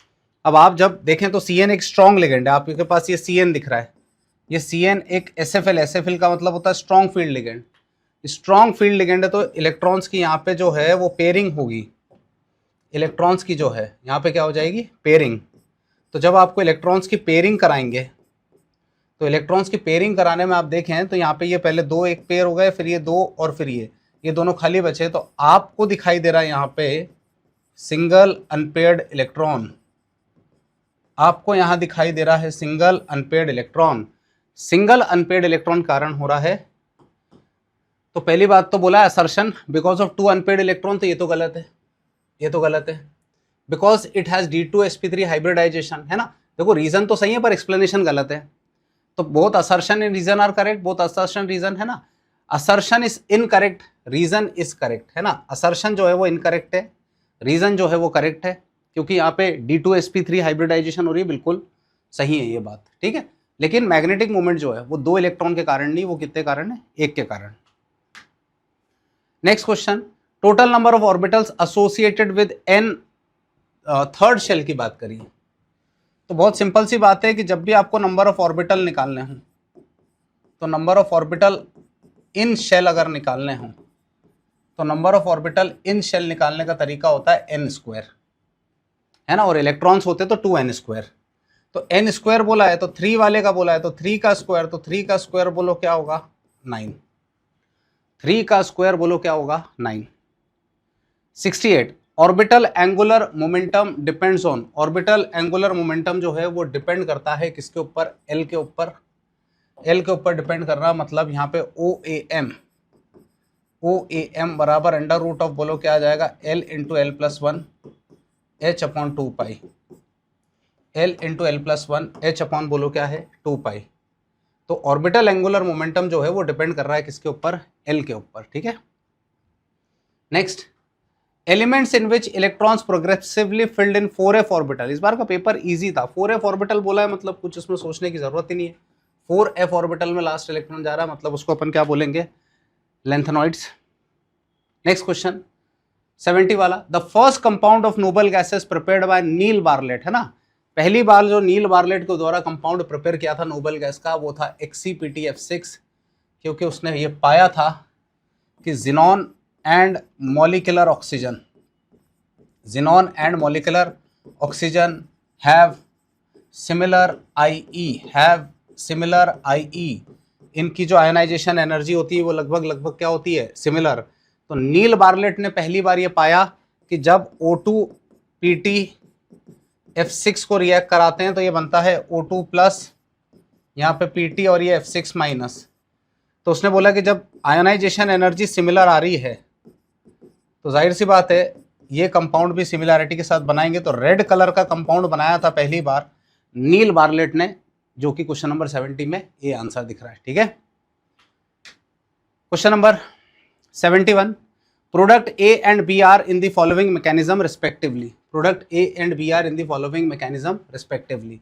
अब आप जब देखें तो CN एक स्ट्रॉन्ग लिगेंड है, आपके पास ये CN दिख रहा है, ये CN एक SFL का मतलब होता है strong field ligand. Strong field ligand है तो इलेक्ट्रॉन्स की यहाँ पे जो है वो पेयरिंग होगी, इलेक्ट्रॉन्स की जो है यहाँ पे क्या हो जाएगी पेयरिंग। तो जब आपको इलेक्ट्रॉन्स की पेयरिंग कराएंगे तो इलेक्ट्रॉन्स की पेयरिंग कराने में आप देखें तो यहाँ पे ये पहले 2 एक पेयर हो गए, फिर ये 2 और फिर ये दोनों खाली बचे, तो आपको दिखाई दे रहा है यहाँ पे सिंगल अनपेयर्ड इलेक्ट्रॉन, आपको यहाँ दिखाई दे रहा है single unpaired electron. Single unpaired electron कारण हो रहा है, तो पहली बात तो बोला assertion because of 2 unpaired electron, तो ये तो गलत है, ये तो गलत है। Because it has D2sp3 hybridisation, है ना। देखो रीजन तो सही है पर एक्सप्लेनेशन गलत है। तो both assertion and reason are correct, both assertion reason, है ना। Assertion is incorrect, reason is correct, है ना। असर्शन जो है वो इनकरेक्ट है, रीजन जो है वो करेक्ट है, क्योंकि यहाँ पे D2sp3 हाइब्रिडाइजेशन हो रही है, बिल्कुल सही है ये बात, ठीक है। लेकिन मैग्नेटिक मोमेंट जो है वो 2 इलेक्ट्रॉन के कारण नहीं, वो कितने कारण है, 1 के कारण। Next question, total number of orbitals associated with n third shell की बात करिए। तो बहुत सिंपल सी बात है कि जब भी आपको नंबर ऑफ ऑर्बिटल निकालने हों तो number of orbital in shell अगर निकालने हों तो number of orbital in shell निकालने का तरीका होता है n², है ना, और इलेक्ट्रॉन्स होते तो 2n²। तो n² बोला है तो 3 वाले का बोला है तो 3 का स्क्वायर, तो 3 का स्क्वायर बोलो क्या होगा 9, 3 का स्क्वायर बोलो क्या होगा 9। 68, orbital angular momentum depends on, orbital angular momentum जो है वो डिपेंड करता है किसके ऊपर, L के ऊपर, L के ऊपर डिपेंड कर रहा, मतलब यहाँ पे OAM बराबर अंडर रूट ऑफ बोलो क्या आ जाएगा L इंटू L+1 H/2 पाई, L इंटू L+1 H/ बोलो क्या है 2 पाई। तो ऑर्बिटल एंगुलर मोमेंटम जो है वो डिपेंड कर रहा है किसके ऊपर, L के ऊपर, ठीक है। Next, elements in which electrons progressively filled in 4f orbital. इस बार का पेपर इजी था, 4f ऑर्बिटल बोला है मतलब कुछ इसमें सोचने की जरूरत ही नहीं है। 4f ऑर्बिटल में लास्ट इलेक्ट्रॉन जा रहा है मतलब उसको अपन क्या बोलेंगे, लेंथेनॉइड्स। नेक्स्ट क्वेश्चन 70 वाला, the first compound of noble gases prepared by Neil Bartlett, है ना। पहली बार जो नील बार्लेट के द्वारा कंपाउंड प्रिपेयर किया था नोबल गैस का वो था XCPTF6, क्योंकि उसने ये पाया था कि xenon and molecular oxygen, xenon and molecular oxygen have similar IE, इनकी जो आयनाइजेशन एनर्जी होती है वो लगभग क्या होती है, सिमिलर। तो नील बार्लेट ने पहली बार ये पाया कि जब O2 PT F6 को रिएक्ट कराते हैं तो ये बनता है O2+, यहाँ पे PT और ये F6-। तो उसने बोला कि जब आयनाइजेशन एनर्जी सिमिलर आ रही है तो जाहिर सी बात है ये कंपाउंड भी सिमिलैरिटी के साथ बनाएंगे। तो रेड कलर का कंपाउंड बनाया था पहली बार नील बार्लेट ने, जो कि क्वेश्चन नंबर 70 में ये आंसर दिख रहा है, ठीक है। Question number 71, product A and B are in the following mechanism respectively, product A and B are in the following mechanism respectively.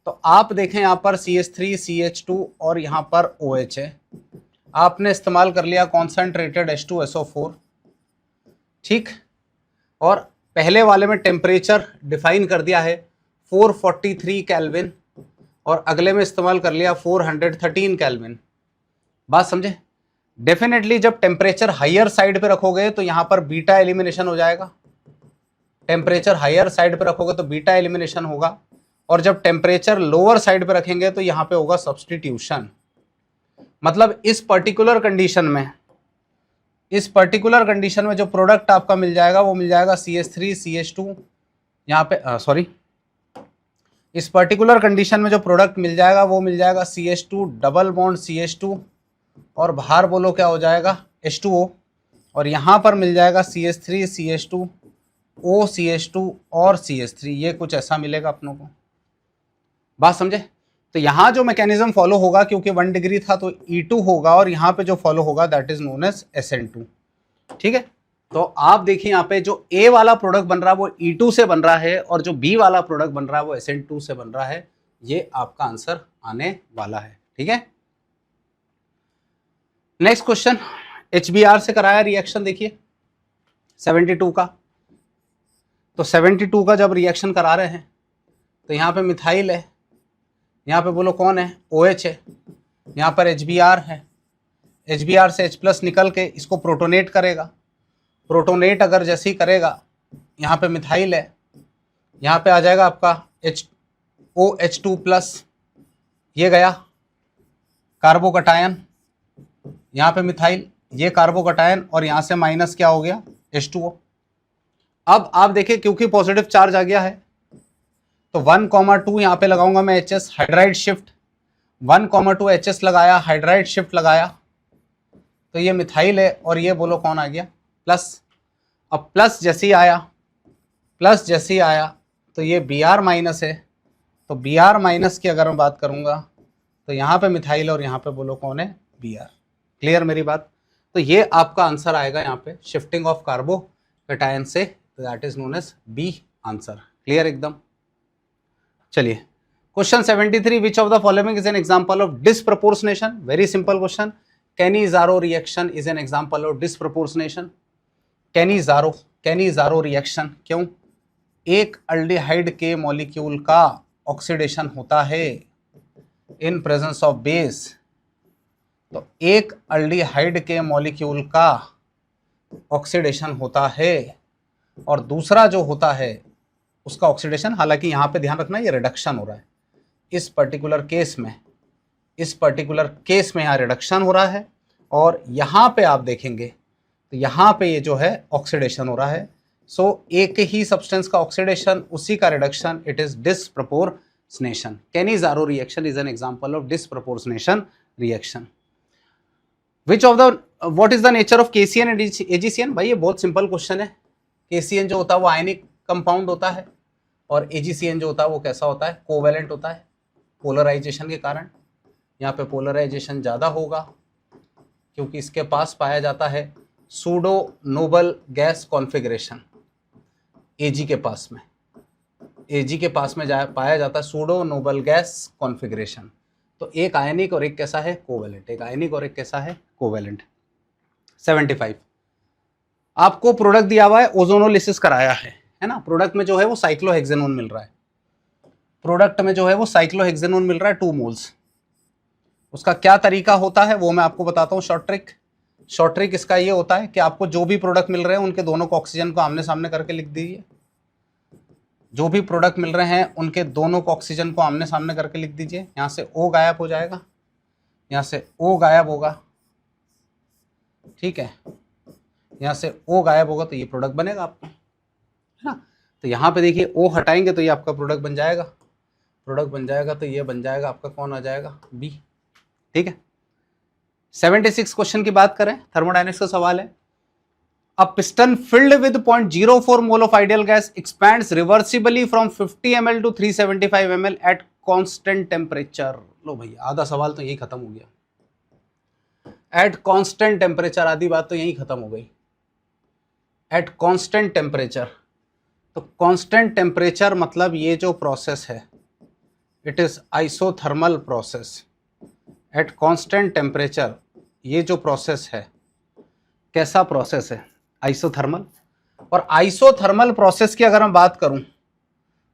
तो आप देखें यहाँ पर CH3 CH2 और यहाँ पर OH है, आपने इस्तेमाल कर लिया कॉन्सेंट्रेटेड H2SO4, ठीक। और पहले वाले में टेम्परेचर डिफाइन कर दिया है 443 केल्विन और अगले में इस्तेमाल कर लिया 413 केल्विन। बात समझे। डेफिनेटली जब टेम्परेचर हायर साइड पे रखोगे तो यहाँ पर बीटा एलिमिनेशन हो जाएगा, टेम्परेचर हायर साइड पे रखोगे तो बीटा एलिमिनेशन होगा, और जब टेम्परेचर लोअर साइड पे रखेंगे तो यहाँ पे होगा सब्सटीट्यूशन। मतलब इस पर्टिकुलर कंडीशन में जो प्रोडक्ट आपका मिल जाएगा वो मिल जाएगा CH3 CH2, यहाँ पे इस पर्टिकुलर कंडीशन में जो प्रोडक्ट मिल जाएगा वो मिल जाएगा CH2 डबल बॉन्ड CH2 और बाहर बोलो क्या हो जाएगा H2O, और यहाँ पर मिल जाएगा CH3 CH2 OCH2 और CH3, ये कुछ ऐसा मिलेगा अपनों को। बात समझे। तो यहाँ जो मैकेनिज्म फॉलो होगा, क्योंकि 1 डिग्री था तो E2 होगा, और यहाँ पे जो फॉलो होगा that is known as SN2। ठीक है, तो आप देखिए यहाँ पे जो A वाला प्रोडक्ट बन रहा है वो E2 से बन रहा है, और जो B वाला प्रोडक्ट बन रहा है वो SN2 से बन रहा है। ये आपका आंसर आने वाला है। ठीक है, नेक्स्ट क्वेश्चन, HBr से कराया रिएक्शन, देखिए 72 का। तो 72 का जब रिएक्शन करा रहे हैं तो यहाँ पे मिथाइल है, यहाँ पे बोलो कौन है, OH है, यहाँ पर HBr है। HBr से H+ निकल के इसको प्रोटोनेट करेगा। प्रोटोनेट अगर जैसे ही करेगा, यहाँ पे मिथाइल है, यहाँ पे आ जाएगा आपका OH2+, ये गया कार्बोकटायन, यहाँ पे मिथाइल, ये कार्बोकटायन, और यहाँ से माइनस क्या हो गया, H2O। अब आप देखिए क्योंकि पॉजिटिव चार्ज आ गया है तो 1,2 यहाँ पे लगाऊंगा मैं HS, हाइड्राइड शिफ्ट, 1,2 HS लगाया, हाइड्राइड शिफ्ट लगाया, तो ये मिथाइल है, और ये बोलो कौन आ गया, प्लस। अब प्लस जैसे ही आया, प्लस जैसे ही आया तो ये Br- है, तो Br- की अगर मैं बात करूंगा तो यहाँ पे मिथाइल और यहाँ पे बोलो कौन है, Br। क्लियर मेरी बात? तो ये आपका आंसर आएगा यहाँ पे शिफ्टिंग ऑफ कार्बोकटायन से, that is known as B answer. Clear एकदम? चलिए question 73, which of the following is an example of disproportionation? Very simple question. Cannizzaro reaction is an example of disproportionation. Cannizzaro reaction, क्यों? एक aldehyde के molecule का oxidation होता है in presence of base. तो एक अल्डिहाइड के मॉलिक्यूल का ऑक्सीडेशन होता है, और दूसरा जो होता है उसका ऑक्सीडेशन, हालांकि यहाँ पे ध्यान रखना ये रिडक्शन हो रहा है इस पर्टिकुलर केस में, यहाँ रिडक्शन हो रहा है, और यहाँ पे आप देखेंगे तो यहाँ पे ये जो है ऑक्सीडेशन हो रहा है। सो एक ही सब्सटेंस का ऑक्सीडेशन, उसी का reduction, it is disproportionation. Cannizzaro reaction is an example of disproportionation reaction. Which of the what is the nature of KCN and AgCN? भाई ये बहुत सिंपल क्वेश्चन है। KCN जो होता है वो आयनिक कंपाउंड होता है, और AgCN जो होता है वो कैसा होता है, कोवेलेंट होता है। पोलराइजेशन के कारण यहाँ पे पोलराइजेशन ज़्यादा होगा, क्योंकि इसके पास पाया जाता है pseudo noble gas configuration. Ag के पास में, पाया जाता है सूडो नोबल गैस कॉन्फ़िगरेशन। तो एक आयनिक और एक कैसा है, कोवेलेंट। एक आयनिक और एक कैसा है, कोवेलेंट। 75, आपको प्रोडक्ट दिया हुआ है, ओजोनोलिसिस कराया है ना। प्रोडक्ट में जो है वो साइक्लोहेक्सेनोन मिल रहा है, 2 मोल्स। उसका क्या तरीका होता है वो मैं आपको बताता हूँ, शॉर्ट ट्रिक इसका ये होता है कि आपको जो भी प्रोडक्ट मिल रहे हैं उनके दोनों को ऑक्सीजन को आमने सामने करके लिख दीजिए। जो भी प्रोडक्ट मिल रहे हैं उनके दोनों को ऑक्सीजन को आमने सामने करके लिख दीजिए। यहाँ से O गायब हो जाएगा, यहाँ से O गायब होगा, ठीक है, यहाँ से O गायब होगा, तो ये प्रोडक्ट बनेगा आपका, है ना। तो यहाँ पे देखिए O हटाएंगे तो ये आपका प्रोडक्ट बन जाएगा, तो ये बन जाएगा आपका, कौन आ जाएगा, B। ठीक है, 76 क्वेश्चन की बात करें, थर्मोडायनेमिक्स का सवाल है। A piston filled with 0.04 mole of ideal gas expands reversibly from 50 ml to 375 ml at constant temperature। लो भैया, आधा सवाल तो यही खत्म हो गया। एट कांस्टेंट टेम्परेचर, आधी बात तो यही खत्म हो गई। एट कांस्टेंट टेम्परेचर, तो कांस्टेंट टेम्परेचर मतलब ये जो प्रोसेस है it is isothermal process. At constant temperature ये जो प्रोसेस है, कैसा प्रोसेस है, आइसोथर्मल। और आइसोथर्मल प्रोसेस की अगर मैं बात करूं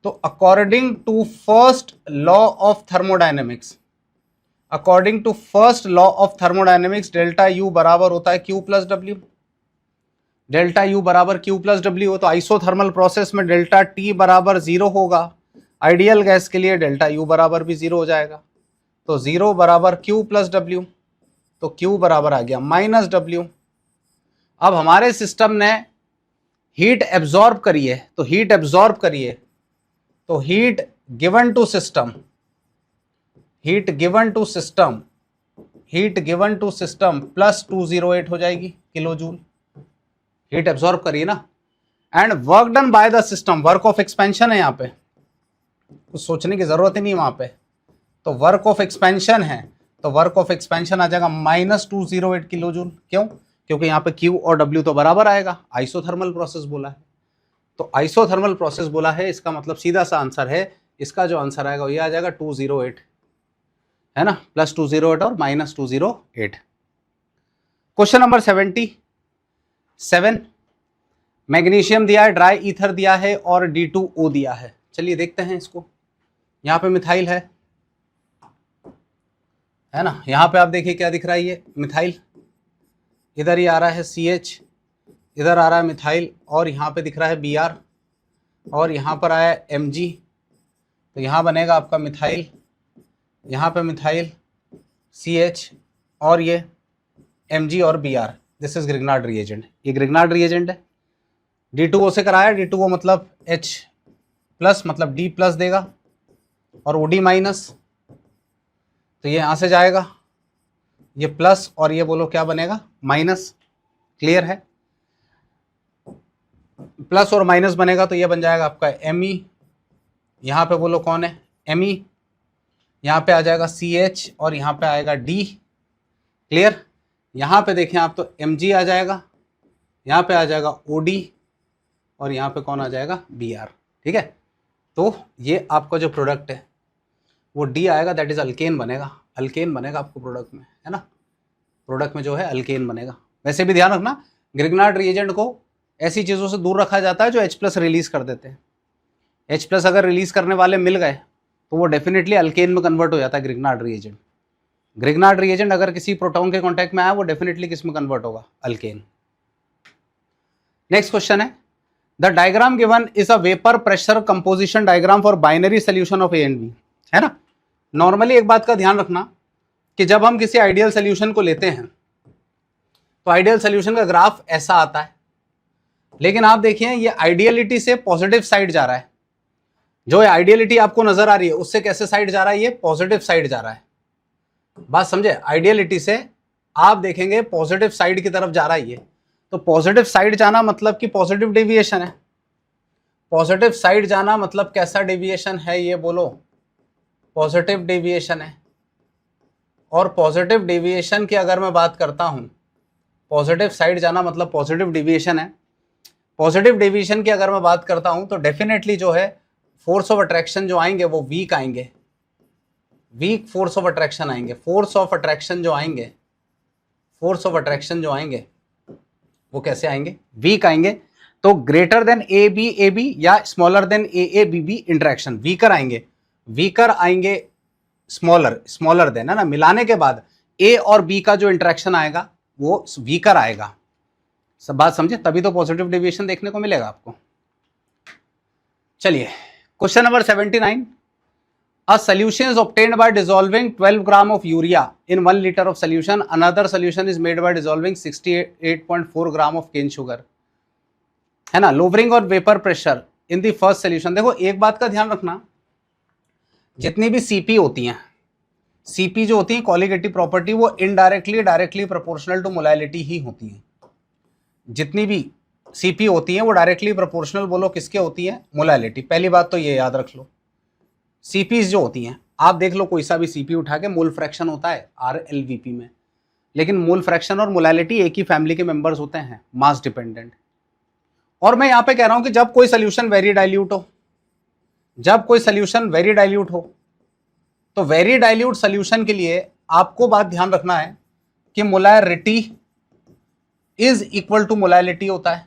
तो according to first law of thermodynamics, delta U बराबर होता है Q plus W। Delta U बराबर Q प्लस W हो तो आइसोथर्मल प्रोसेस में डेल्टा T बराबर 0 होगा। आइडियल गैस के लिए डेल्टा U बराबर भी 0 हो जाएगा। तो 0 बराबर Q प्लस W, तो Q बराबर आ गया माइनस W। अब हमारे सिस्टम ने हीट एब्जॉर्ब करी है, तो heat given to system plus 208 हो जाएगी किलो जूल। हीट एब्जॉर्ब करिए ना। And work done by the system, work of expansion है यहाँ पे, कुछ सोचने की जरूरत ही नहीं वहां पे। तो वर्क ऑफ एक्सपेंशन है, तो वर्क ऑफ एक्सपेंशन आ जाएगा -208 किलो जूल। क्यों? क्योंकि यहाँ पे Q और W तो बराबर आएगा, आइसोथर्मल प्रोसेस बोला है। तो आइसोथर्मल प्रोसेस बोला है, इसका मतलब सीधा सा आंसर है, इसका जो आंसर आएगा वो ये आ जाएगा 208, है ना, +208 और -208। क्वेश्चन नंबर 77, मैग्नीशियम दिया है, ड्राई ईथर दिया है और D2O दिया है। चलिए देखते हैं इसको। यहाँ पे मिथाइल है ना, यहाँ पे आप देखिए क्या दिख रहा है, ये मिथाइल, इधर ही आ रहा है CH, इधर आ रहा है मिथाइल, और यहाँ पे दिख रहा है Br, और यहाँ पर आया Mg, तो यहाँ बनेगा आपका मिथाइल, यहाँ पे मिथाइल CH और ये Mg और Br। This is Grignard reagent, ये ग्रिग्नार्ड रिएजेंट है। D2O से कराया, D2O मतलब H प्लस मतलब D प्लस देगा और OD माइनस, तो ये यहाँ से जाएगा, ये प्लस और ये बोलो क्या बनेगा, माइनस। क्लियर है? प्लस और माइनस बनेगा तो ये बन जाएगा आपका Me, यहाँ पे बोलो कौन है, Me, यहाँ पे आ जाएगा CH और यहाँ पे आएगा D। क्लियर? यहाँ पे देखें आप तो Mg आ जाएगा, यहाँ पे आ जाएगा OD और यहाँ पे कौन आ जाएगा, Br। ठीक है, तो ये आपका जो प्रोडक्ट है वो D आएगा, दैट इज अल्केन बनेगा, अल्केन बनेगा आपको प्रोडक्ट में, है ना, प्रोडक्ट में जो है अल्केन बनेगा। वैसे भी ध्यान रखना, ग्रिग्नार्ड रिएजेंट को ऐसी चीज़ों से दूर रखा जाता है जो H+ रिलीज कर देते हैं। H+ अगर रिलीज करने वाले मिल गए तो वो डेफिनेटली अल्केन में कन्वर्ट हो जाता है ग्रिग्नार्ड रिएजेंट। ग्रिग्नार्ड रिएजेंट अगर किसी प्रोटॉन के कॉन्टैक्ट में आया वो डेफिनेटली किस में कन्वर्ट होगा, अल्केन। नेक्स्ट क्वेश्चन है, the diagram given is a vapour pressure composition diagram for binary solution of A and B, है ना। नॉर्मली एक बात का ध्यान रखना कि जब हम किसी आइडियल सोल्यूशन को लेते हैं तो आइडियल सोल्यूशन का ग्राफ ऐसा आता है, लेकिन आप देखिए ये आइडियलिटी से पॉजिटिव साइड जा रहा है। जो आइडियलिटी आपको नजर आ रही है उससे कैसे साइड जा रहा है, ये पॉजिटिव साइड जा रहा है। बात समझे, आइडियलिटी से आप देखेंगे पॉजिटिव साइड की तरफ जा रहा है ये, तो पॉजिटिव साइड जाना मतलब कि पॉजिटिव डेविएशन है। पॉजिटिव साइड जाना मतलब कैसा डेविएशन है, ये बोलो, पॉजिटिव डेविएशन है। और पॉजिटिव डेविएशन की अगर मैं बात करता हूं, पॉजिटिव साइड जाना मतलब पॉजिटिव डेविएशन है। पॉजिटिव डेविएशन की अगर मैं बात करता हूं तो डेफिनेटली जो है फोर्स ऑफ अट्रैक्शन जो आएंगे वो वीक आएंगे, वीक फोर्स ऑफ अट्रैक्शन आएंगे। फोर्स ऑफ अट्रैक्शन जो आएंगे, फोर्स ऑफ अट्रैक्शन जो आएंगे वो कैसे आएंगे, वीक आएंगे। तो ग्रेटर देन AB या smaller than AABB interaction, weaker आएंगे, वीकर आएंगे, स्मॉलर देन, है ना, मिलाने के बाद A और B का जो इंटरेक्शन आएगा वो वीकर आएगा। सब बात समझे, तभी तो पॉजिटिव डेविएशन देखने को मिलेगा आपको। चलिए question number 79, a solution is obtained by dissolving 12 gram of urea in 1 litre of solution, another solution is made by dissolving 68.4 gram of cane sugar, है ना, लोअरिंग और vapour pressure in the first solution. देखो एक बात का ध्यान रखना, जितनी भी CP होती हैं, CP जो होती है कोलिगेटिव प्रॉपर्टी, वो indirectly directly proportional to molality ही होती है। जितनी भी CP होती है वो डायरेक्टली प्रोपोर्शनल बोलो किसके होती है, मोलैलिटी। पहली बात तो ये याद रख लो, CPs जो होती हैं, आप देख लो कोई सा भी CP उठा के, मोल फ्रैक्शन होता है RLVP में, लेकिन मोल फ्रैक्शन और मोलैलिटी एक ही फैमिली के मेंबर्स होते हैं, मास डिपेंडेंट। और मैं यहाँ पे कह रहा हूं कि जब कोई सोल्यूशन वेरी डाइल्यूट हो, जब कोई सोल्यूशन वेरी डाइल्यूट हो, तो वेरी डाइल्यूट सोल्यूशन के लिए आपको बात ध्यान रखना है कि molarity is equal to molality होता है।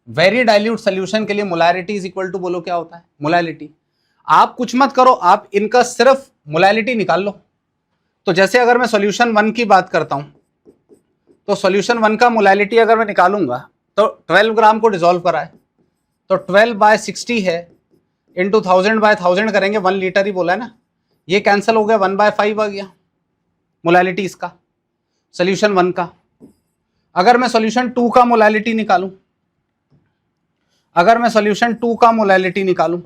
वेरी डाइल्यूट सोल्यूशन के लिए मोलैरिटी इज इक्वल टू बोलो क्या होता है, मोलैलिटी। आप कुछ मत करो, आप इनका सिर्फ मोलैलिटी निकाल लो। तो जैसे अगर मैं सॉल्यूशन 1 की बात करता हूं, तो सॉल्यूशन 1 का मोलैलिटी अगर मैं निकालूंगा तो 12 ग्राम को डिसॉल्व करा है, तो 12/60 है, इंटू 1000/1000 करेंगे, 1 लीटर ही बोला है ना, ये कैंसिल हो गया, 1/5 आ गया मोलैलिटी इसका, सॉल्यूशन 1 का। अगर मैं सॉल्यूशन 2 का मोलैलिटी निकालूं, अगर मैं सॉल्यूशन 2 का मोलैलिटी निकालूं,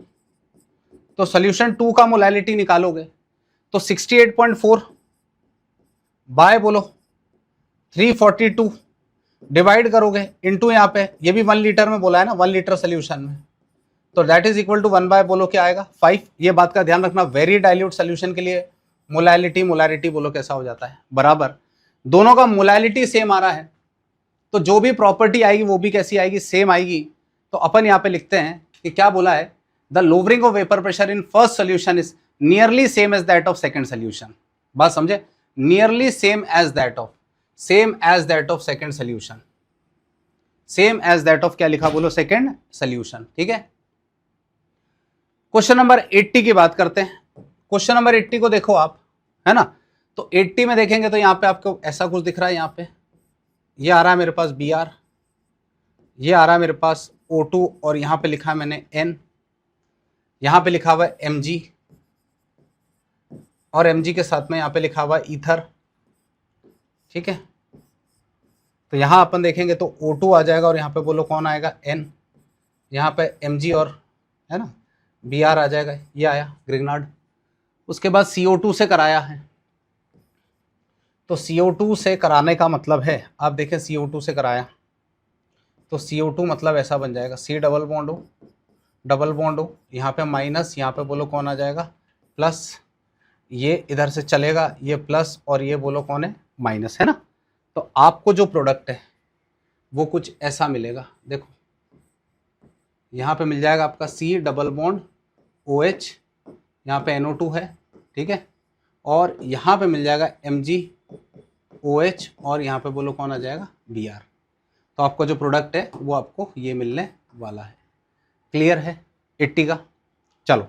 तो सॉल्यूशन 2 का मोलैलिटी निकालोगे तो 68.4 बाय बोलो 342 डिवाइड करोगे इनटू, यहाँ पे ये भी 1 लीटर में बोला है ना, 1 लीटर सॉल्यूशन में, तो that is equal to 1 by बोलो क्या आएगा 5। ये बात का ध्यान रखना, वेरी डाइल्यूट सोल्यूशन के लिए मोलैलिटी बोलो कैसा हो जाता है बराबर, दोनों का मोलैलिटी सेम आ रहा है तो जो भी प्रॉपर्टी आएगी वो भी कैसी आएगी, सेम आएगी। तो अपन यहाँ पे लिखते हैं कि क्या बोला है, the lowering of vapour pressure in first solution is nearly same as that of second solution. बात समझे, nearly same as that of second solution, same as that of क्या लिखा बोलो, सेकंड सोल्यूशन। ठीक है, क्वेश्चन नंबर 80 की बात करते हैं। क्वेश्चन नंबर 80 को देखो आप, है ना, तो 80 में देखेंगे तो यहाँ पे आपको ऐसा कुछ दिख रहा है, यहाँ पे ये आ रहा है मेरे पास Br, ये आ रहा है मेरे पास O2 और यहाँ पे लिखा है मैंने N, यहाँ पे लिखा हुआ है Mg और Mg के साथ में यहाँ पे लिखा हुआ है ईथर। ठीक है, तो यहाँ अपन देखेंगे तो O2 आ जाएगा और यहाँ पे बोलो कौन आएगा, N, यहाँ पे Mg और है ना Br आ जाएगा, ये आया ग्रिग्नार्ड। उसके बाद CO2 से कराया है, तो CO2 से कराने का मतलब है, आप देखें CO2 से कराया तो CO2 मतलब ऐसा बन जाएगा C डबल बॉन्ड हो, यहाँ पे माइनस, यहाँ पे बोलो कौन आ जाएगा प्लस, ये इधर से चलेगा ये प्लस और ये बोलो कौन है माइनस, है ना। तो आपको जो प्रोडक्ट है वो कुछ ऐसा मिलेगा, देखो यहाँ पे मिल जाएगा आपका C डबल बॉन्ड OH, यहाँ पे NO2 है, ठीक है, और यहाँ पे मिल जाएगा MgOH और यहाँ पे बोलो कौन आ जाएगा Br। तो आपका जो प्रोडक्ट है वो आपको ये मिलने वाला है। क्लियर है 80 का। चलो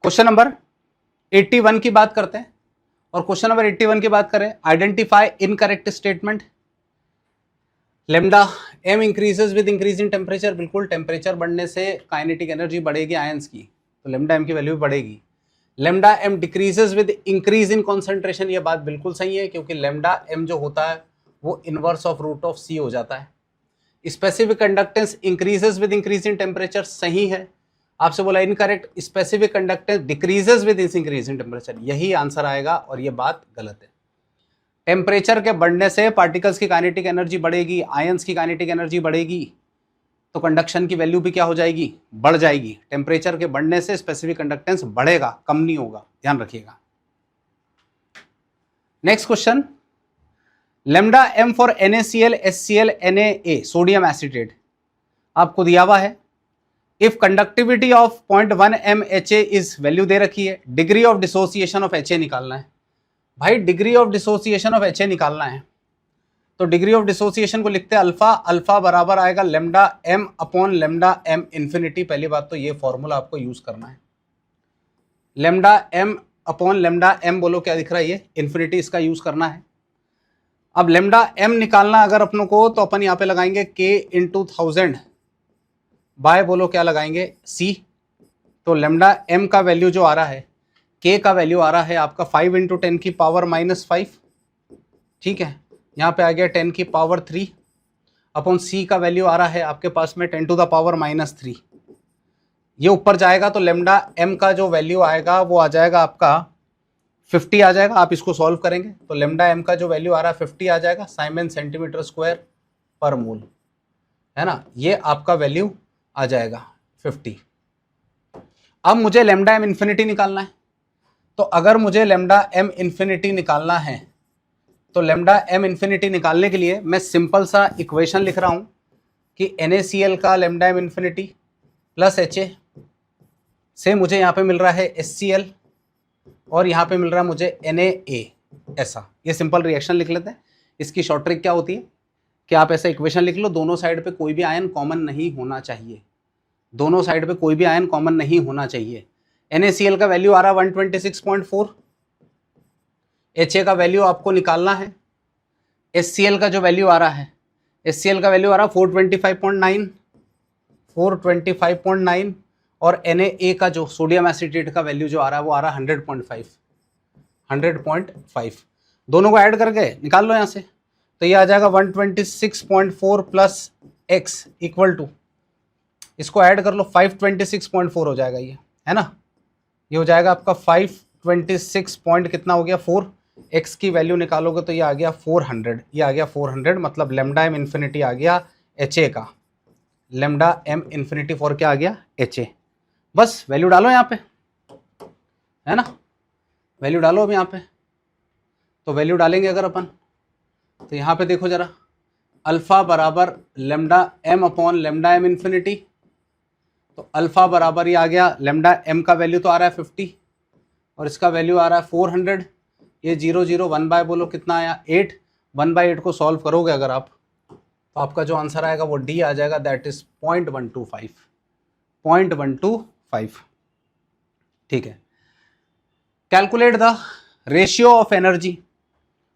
क्वेश्चन नंबर 81 की बात करते हैं, और क्वेश्चन नंबर 81 की बात करें, identify incorrect statement. Lambda m increases with increase in temperature, बिल्कुल टेम्परेचर बढ़ने से काइनेटिक एनर्जी बढ़ेगी आयंस की, तो लेमडा m की वैल्यू बढ़ेगी। Lambda m decreases with increase in concentration, ये बात बिल्कुल सही है क्योंकि लेमडा m जो होता है वो inverse of root of c हो जाता है। Specific conductance increases with increase in temperature, सही है। आपसे बोला incorrect, specific conductance decreases with increase in temperature, यही आंसर आएगा और ये बात गलत है। टेम्परेचर के बढ़ने से पार्टिकल्स की काइनेटिक एनर्जी बढ़ेगी, आयंस की काइनेटिक एनर्जी बढ़ेगी, तो कंडक्शन की वैल्यू भी क्या हो जाएगी, बढ़ जाएगी। टेम्परेचर के बढ़ने से स्पेसिफिक कंडक्टेंस बढ़ेगा, कम नहीं होगा, ध्यान रखिएगा। Next question, lambda m for NaCl HCl Na sodium acetate आपको दिया हुआ है। If conductivity of 0.1 m Ha is value दे रखी है, degree of dissociation of Ha निकालना है। भाई degree of dissociation of Ha निकालना है तो डिग्री ऑफ डिसोसिएशन को लिखते हैं अल्फा, अल्फा बराबर आएगा lambda m upon lambda m infinity. पहली बात तो ये फॉर्मूला आपको यूज करना है, lambda m upon lambda m बोलो क्या दिख रहा है ये इन्फिनिटी, इसका यूज करना है। अब लेमडा m निकालना अगर अपनों को तो अपन यहाँ पे लगाएंगे k इंटू 1000 बाय बोलो क्या लगाएंगे c, तो लेमडा m का वैल्यू जो आ रहा है, k का वैल्यू आ रहा है आपका 5 इंटू 10 की पावर -5, ठीक है, यहाँ पे आ गया 10 की पावर 3 अपॉन c का वैल्यू आ रहा है आपके पास में 10 टू द पावर -3। ये ऊपर जाएगा तो लेमडा m का जो वैल्यू आएगा वो आ जाएगा आपका 50 आ जाएगा। आप इसको सॉल्व करेंगे तो लेमडा m का जो वैल्यू आ रहा है 50 आ जाएगा, साइमन सेंटीमीटर स्क्वायर पर मोल, है ना, ये आपका वैल्यू आ जाएगा 50। अब मुझे लेमडा m इन्फिनिटी निकालना है, तो अगर मुझे लेमडा m इन्फिनिटी निकालना है तो लेमडा m इन्फिनिटी निकालने के लिए मैं सिंपल सा इक्वेशन लिख रहा हूं कि NaCl का lambda m infinity plus Ha से मुझे यहाँ पे मिल रहा है HCl और यहाँ पे मिल रहा है मुझे Na, ऐसा ये सिंपल रिएक्शन लिख लेते हैं। इसकी शॉर्ट ट्रिक क्या होती है कि आप ऐसा इक्वेशन लिख लो, दोनों साइड पे कोई भी आयन कॉमन नहीं होना चाहिए, दोनों साइड पे कोई भी आयन कॉमन नहीं होना चाहिए। NaCl का वैल्यू आ रहा है 126.4, Ha का वैल्यू आपको निकालना है, HCl का जो वैल्यू आ रहा है, HCl का वैल्यू आ रहा है 425.9 और Na का जो सोडियम एसिटेट का वैल्यू जो आ रहा है वो आ रहा है 100.5, दोनों को ऐड करके निकाल लो यहाँ से, तो ये आ जाएगा 126.4 प्लस x इक्वल टू, इसको ऐड कर लो 526.4 हो जाएगा ये, है ना, ये हो जाएगा आपका 526 पॉइंट कितना हो गया 4, x की वैल्यू निकालोगे तो ये आ गया 400, ये आ गया 400, मतलब लेमडा m इन्फिनिटी आ गया Ha का, लेमडा m इन्फिनिटी फॉर क्या आ गया Ha। बस वैल्यू डालो यहाँ पे, है ना, वैल्यू डालो अब यहाँ पे। तो वैल्यू डालेंगे अगर अपन, तो यहाँ पे देखो जरा, अल्फा बराबर lambda m upon lambda m infinity. तो अल्फा बराबर ये आ गया, लेमडा एम का वैल्यू तो आ रहा है 50 और इसका वैल्यू आ रहा है 400। ये 0 0 1 बाय बोलो कितना आया 8। 1/8 को सॉल्व करोगे अगर आप, तो आपका जो आंसर आएगा वो डी आ जाएगा, दैट इज 0.125। 0.125, ठीक है। Calculate the ratio of energy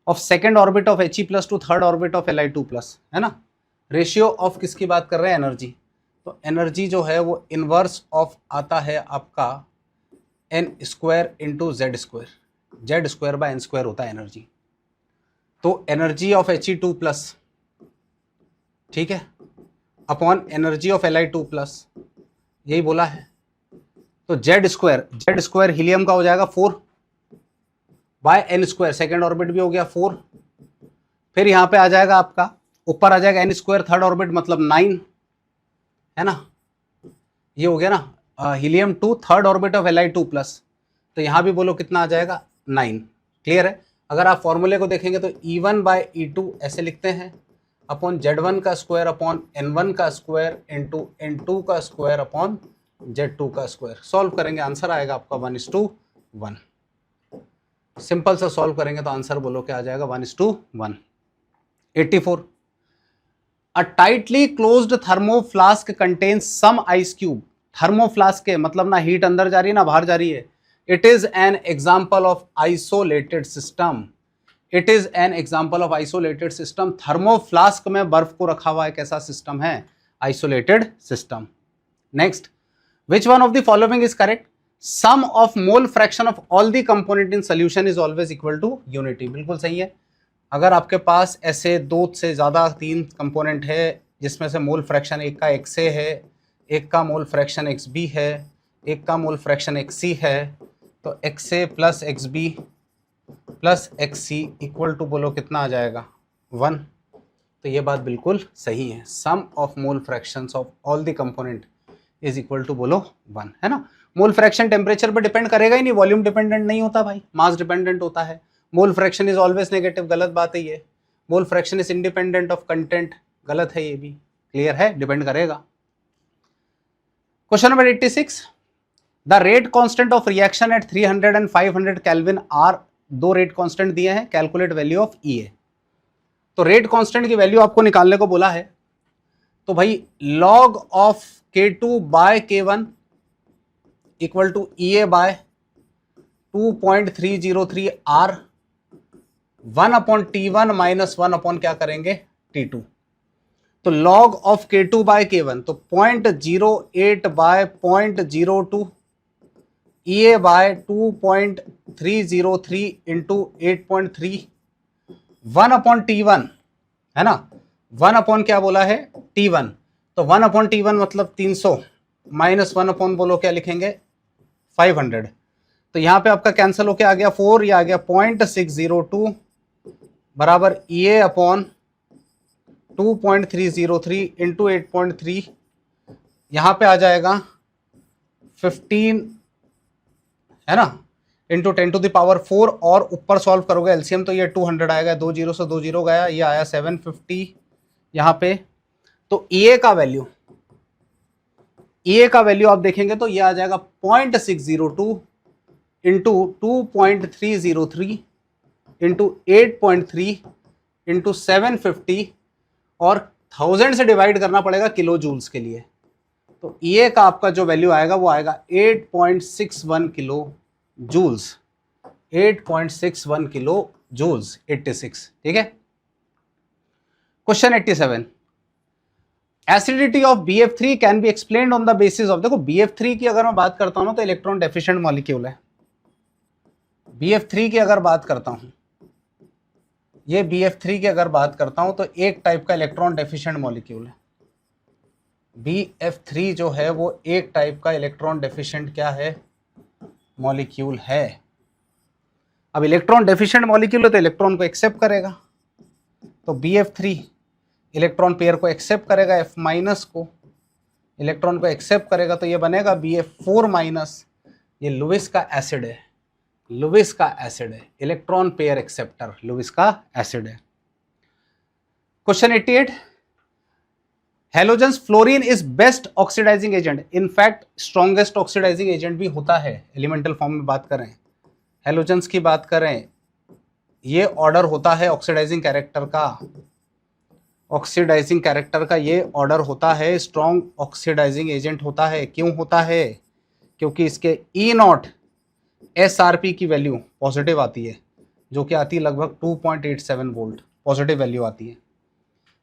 of second orbit of He+ to third orbit of Li2+, है ना। रेशियो ऑफ किसकी बात कर रहे हैं, एनर्जी। तो एनर्जी जो है वो इनवर्स ऑफ आता है आपका n² इंटू Z², Z²/n² होता है एनर्जी। तो एनर्जी ऑफ He2+, ठीक है, अपॉन एनर्जी ऑफ Li2+, यही बोला है। तो Z² हीलियम का हो जाएगा 4/n², सेकेंड ऑर्बिट भी हो गया 4। फिर यहां पे आ जाएगा आपका, ऊपर आ जाएगा n² थर्ड ऑर्बिट मतलब 9, है ना, ये हो गया ना helium 2 third orbit of Li2+। तो यहां भी बोलो कितना आ जाएगा 9। क्लियर है। अगर आप फॉर्मूले को देखेंगे तो E1/E2 ऐसे लिखते हैं, अपॉन Z1 का स्क्वायर अपॉन N1 का स्क्वायर इंटू N2 का स्क्वायर अपॉन Z2 का स्क्वायर। सॉल्व करेंगे आंसर आएगा आपका 1:1। सिंपल सा सॉल्व करेंगे तो आंसर बोलो क्या आ जाएगा 1:1। 84, a tightly closed thermoflask contains some ice cube. Thermoflask के मतलब ना हीट अंदर जा रही है ना बाहर जा रही है। It is an example of isolated system. It is an example of isolated system. Thermoflask में बर्फ को रखा हुआ एक ऐसा सिस्टम है, isolated system. Next, which one of the following is correct, sum of mole fraction of all the component in solution is always equal to unity. बिल्कुल सही है। अगर आपके पास ऐसे 2 से ज़्यादा 3 कंपोनेंट है जिसमें से मोल फ्रैक्शन एक का XA है, एक का मोल फ्रैक्शन XB है, एक का मोल फ्रैक्शन XC है, तो XA plus XB plus XC equal to बोलो कितना आ जाएगा 1। तो ये बात बिल्कुल सही है। Sum of mole fractions of all the component is equal to बोलो 1, है ना। मोल फ्रैक्शन टेम्परेचर पर डिपेंड करेगा ही नहीं, वॉल्यूम डिपेंडेंट नहीं होता भाई, मास डिपेंडेंट होता है। Mole fraction is always negative, गलत बात है ये। Mole fraction is independent of content, गलत है ये भी। क्लियर है, डिपेंड करेगा। Question number 86, the rate constant of reaction at 300 and 500 kelvin are. 2 rate constant दिए हैं, कैलकुलेट वैल्यू ऑफ EA। तो रेट कांस्टेंट की वैल्यू आपको निकालने को बोला है, तो भाई log of K2/K1 equal to EA/2.303 R 1/T1 minus 1 क्या करेंगे T2। तो log ऑफ K2/K1 तो 0.08/0.02 EA/2.303 इंटू 8.3 1/T1, है ना। 1 क्या बोला है T1, तो 1/T1 मतलब 300 माइनस 1 बोलो क्या लिखेंगे 500। तो यहाँ पे आपका कैंसिल होके आ गया 4, ये आ गया 0.602 बराबर EA/2.303 इंटू 8.3, यहाँ पे आ जाएगा 15, है ना, इंटू 10⁴ और ऊपर सॉल्व करोगे एलसीएम तो ये 200 आएगा, 2 0 से 2 0 गया, ये आया 750 यहाँ पे। तो EA का वैल्यू आप देखेंगे तो ये आ जाएगा 0.602 इंटू 2.303 इंटू 8.3 इंटू 750 और 1000 से डिवाइड करना पड़ेगा किलो जूल्स के लिए। तो EA का आपका जो वैल्यू आएगा वो आएगा 8.61 किलो जूल्स, 8.61 किलो जूल्स 86। ठीक है। Question 87, acidity of BF3 can be explained on the basis of. देखो BF3 की अगर मैं बात करता हूं ना तो इलेक्ट्रॉन डेफिशिएंट मॉलिक्यूल है। BF3 की अगर बात करता हूं, ये BF3 की अगर बात करता हूं तो एक टाइप का इलेक्ट्रॉन डेफिशिएंट मॉलिक्यूल है। BF3 जो है वो एक टाइप का इलेक्ट्रॉन डेफिशिएंट क्या है मॉलिक्यूल है। अब इलेक्ट्रॉन डेफिशिएंट मॉलिक्यूल है तो इलेक्ट्रॉन को एक्सेप्ट करेगा, तो BF3 इलेक्ट्रॉन पेयर को एक्सेप्ट करेगा F- को, इलेक्ट्रॉन को एक्सेप्ट करेगा तो ये बनेगा Ba4 माइनस, ये लुईस का एसिड है, लुईस का एसिड है, इलेक्ट्रॉन पेयर एक्सेप्टर लुईस का एसिड है। Question 88, halogens fluorine is best oxidising agent, in fact strongest oxidising agent भी होता है एलिमेंटल फॉर्म में बात करें, हेलोजन्स की बात करें, ये ऑर्डर होता है ऑक्सीडाइजिंग कैरेक्टर का, ऑक्सीडाइजिंग कैरेक्टर का ये ऑर्डर होता है, स्ट्रॉन्ग ऑक्सीडाइजिंग एजेंट होता है। क्यों होता है? क्योंकि इसके E0 SRP की वैल्यू पॉजिटिव आती है, जो कि आती है लगभग 2.87 वोल्ट, पॉजिटिव वैल्यू आती है।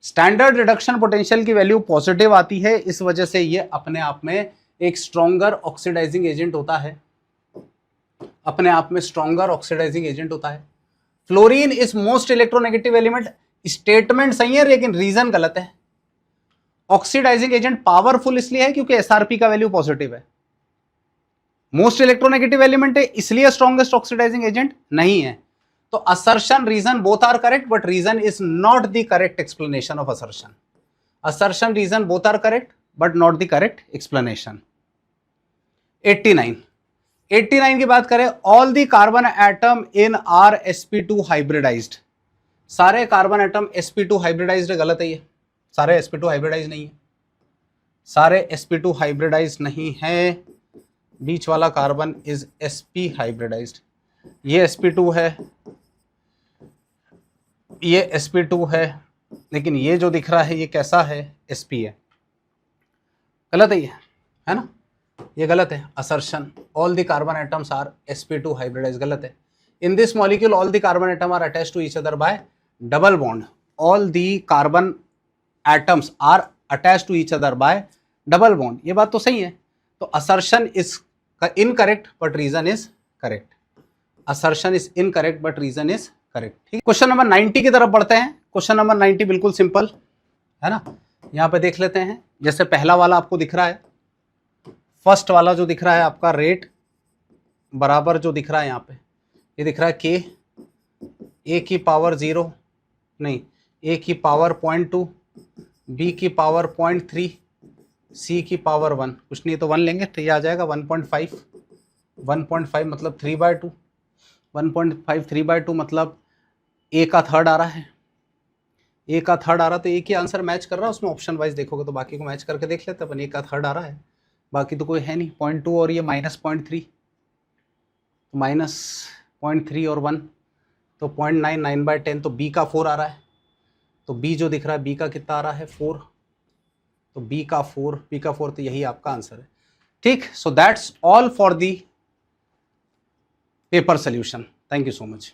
स्टैंडर्ड रिडक्शन पोटेंशियल की वैल्यू पॉजिटिव आती है, इस वजह से ये अपने आप में एक स्ट्रॉन्गर ऑक्सीडाइजिंग एजेंट होता है, अपने आप में स्ट्रॉन्गर ऑक्सीडाइजिंग एजेंट होता है। Fluorine is most electronegative element, statement सही है लेकिन रीजन गलत है। ऑक्सीडाइजिंग एजेंट पावरफुल इसलिए है क्योंकि एसआरपी का वैल्यू पॉजिटिव है। मोस्ट इलेक्ट्रोनेगेटिव एलिमेंट है इसलिए स्ट्रॉन्गेस्ट ऑक्सीडाइजिंग एजेंट नहीं है। तो assertion reason both are correct but reason is not the correct explanation of assertion. Assertion reason both are correct but not the correct explanation. 89 की बात करें, all the carbon atom in are sp2 hybridised, सारे carbon atom sp2 hybridised, गलत है ये, सारे sp2 hybridise नहीं है, सारे sp2 हाइब्रिडाइज नहीं है, बीच वाला कार्बन इज sp हाइब्रिडाइज्ड, ये sp2 है, ये sp2 है, लेकिन ये जो दिख रहा है ये कैसा है? sp है, गलत है ये, है ना, ये गलत है। Assertion all the carbon atoms are sp2 hybridise, गलत है। In this molecule all the carbon atom are attached to each other by double bond, all the carbon atoms are attached to each other by double bond, ये बात तो सही है। तो assertion is incorrect but reason is correct, assertion is incorrect but reason is correct. ठीक, question number 90 की तरफ बढ़ते हैं। क्वेश्चन नंबर 90 बिल्कुल सिंपल है ना, यहाँ पे देख लेते हैं। जैसे पहला वाला आपको दिख रहा है, फर्स्ट वाला जो दिख रहा है आपका रेट बराबर जो दिख रहा है यहाँ पे, ये दिख रहा है के, ए की पावर 0 नहीं, ए की पावर 0.2, बी की पावर 0.3, सी की पावर 1, कुछ नहीं तो 1 लेंगे तो ये आ जाएगा 1.5, 1.5 मतलब 3/2, 1.5 3/2 मतलब ए का थर्ड आ रहा है, ए का थर्ड आ रहा तो एक ही आंसर मैच कर रहा है, उसमें ऑप्शन वाइज देखोगे तो बाकी को मैच करके देख लेते अपन। ए का थर्ड आ रहा है, बाकी तो कोई है नहीं, 0.2 और ये -0.3, तो -0.3 और 1 तो 0.9, 9/10, तो बी का 4 आ रहा है, तो बी जो दिख रहा है बी का कितना आ रहा है 4, तो बी का 4, तो यही आपका आंसर है। ठीक, so that's all for the paper solution. Thank you so much.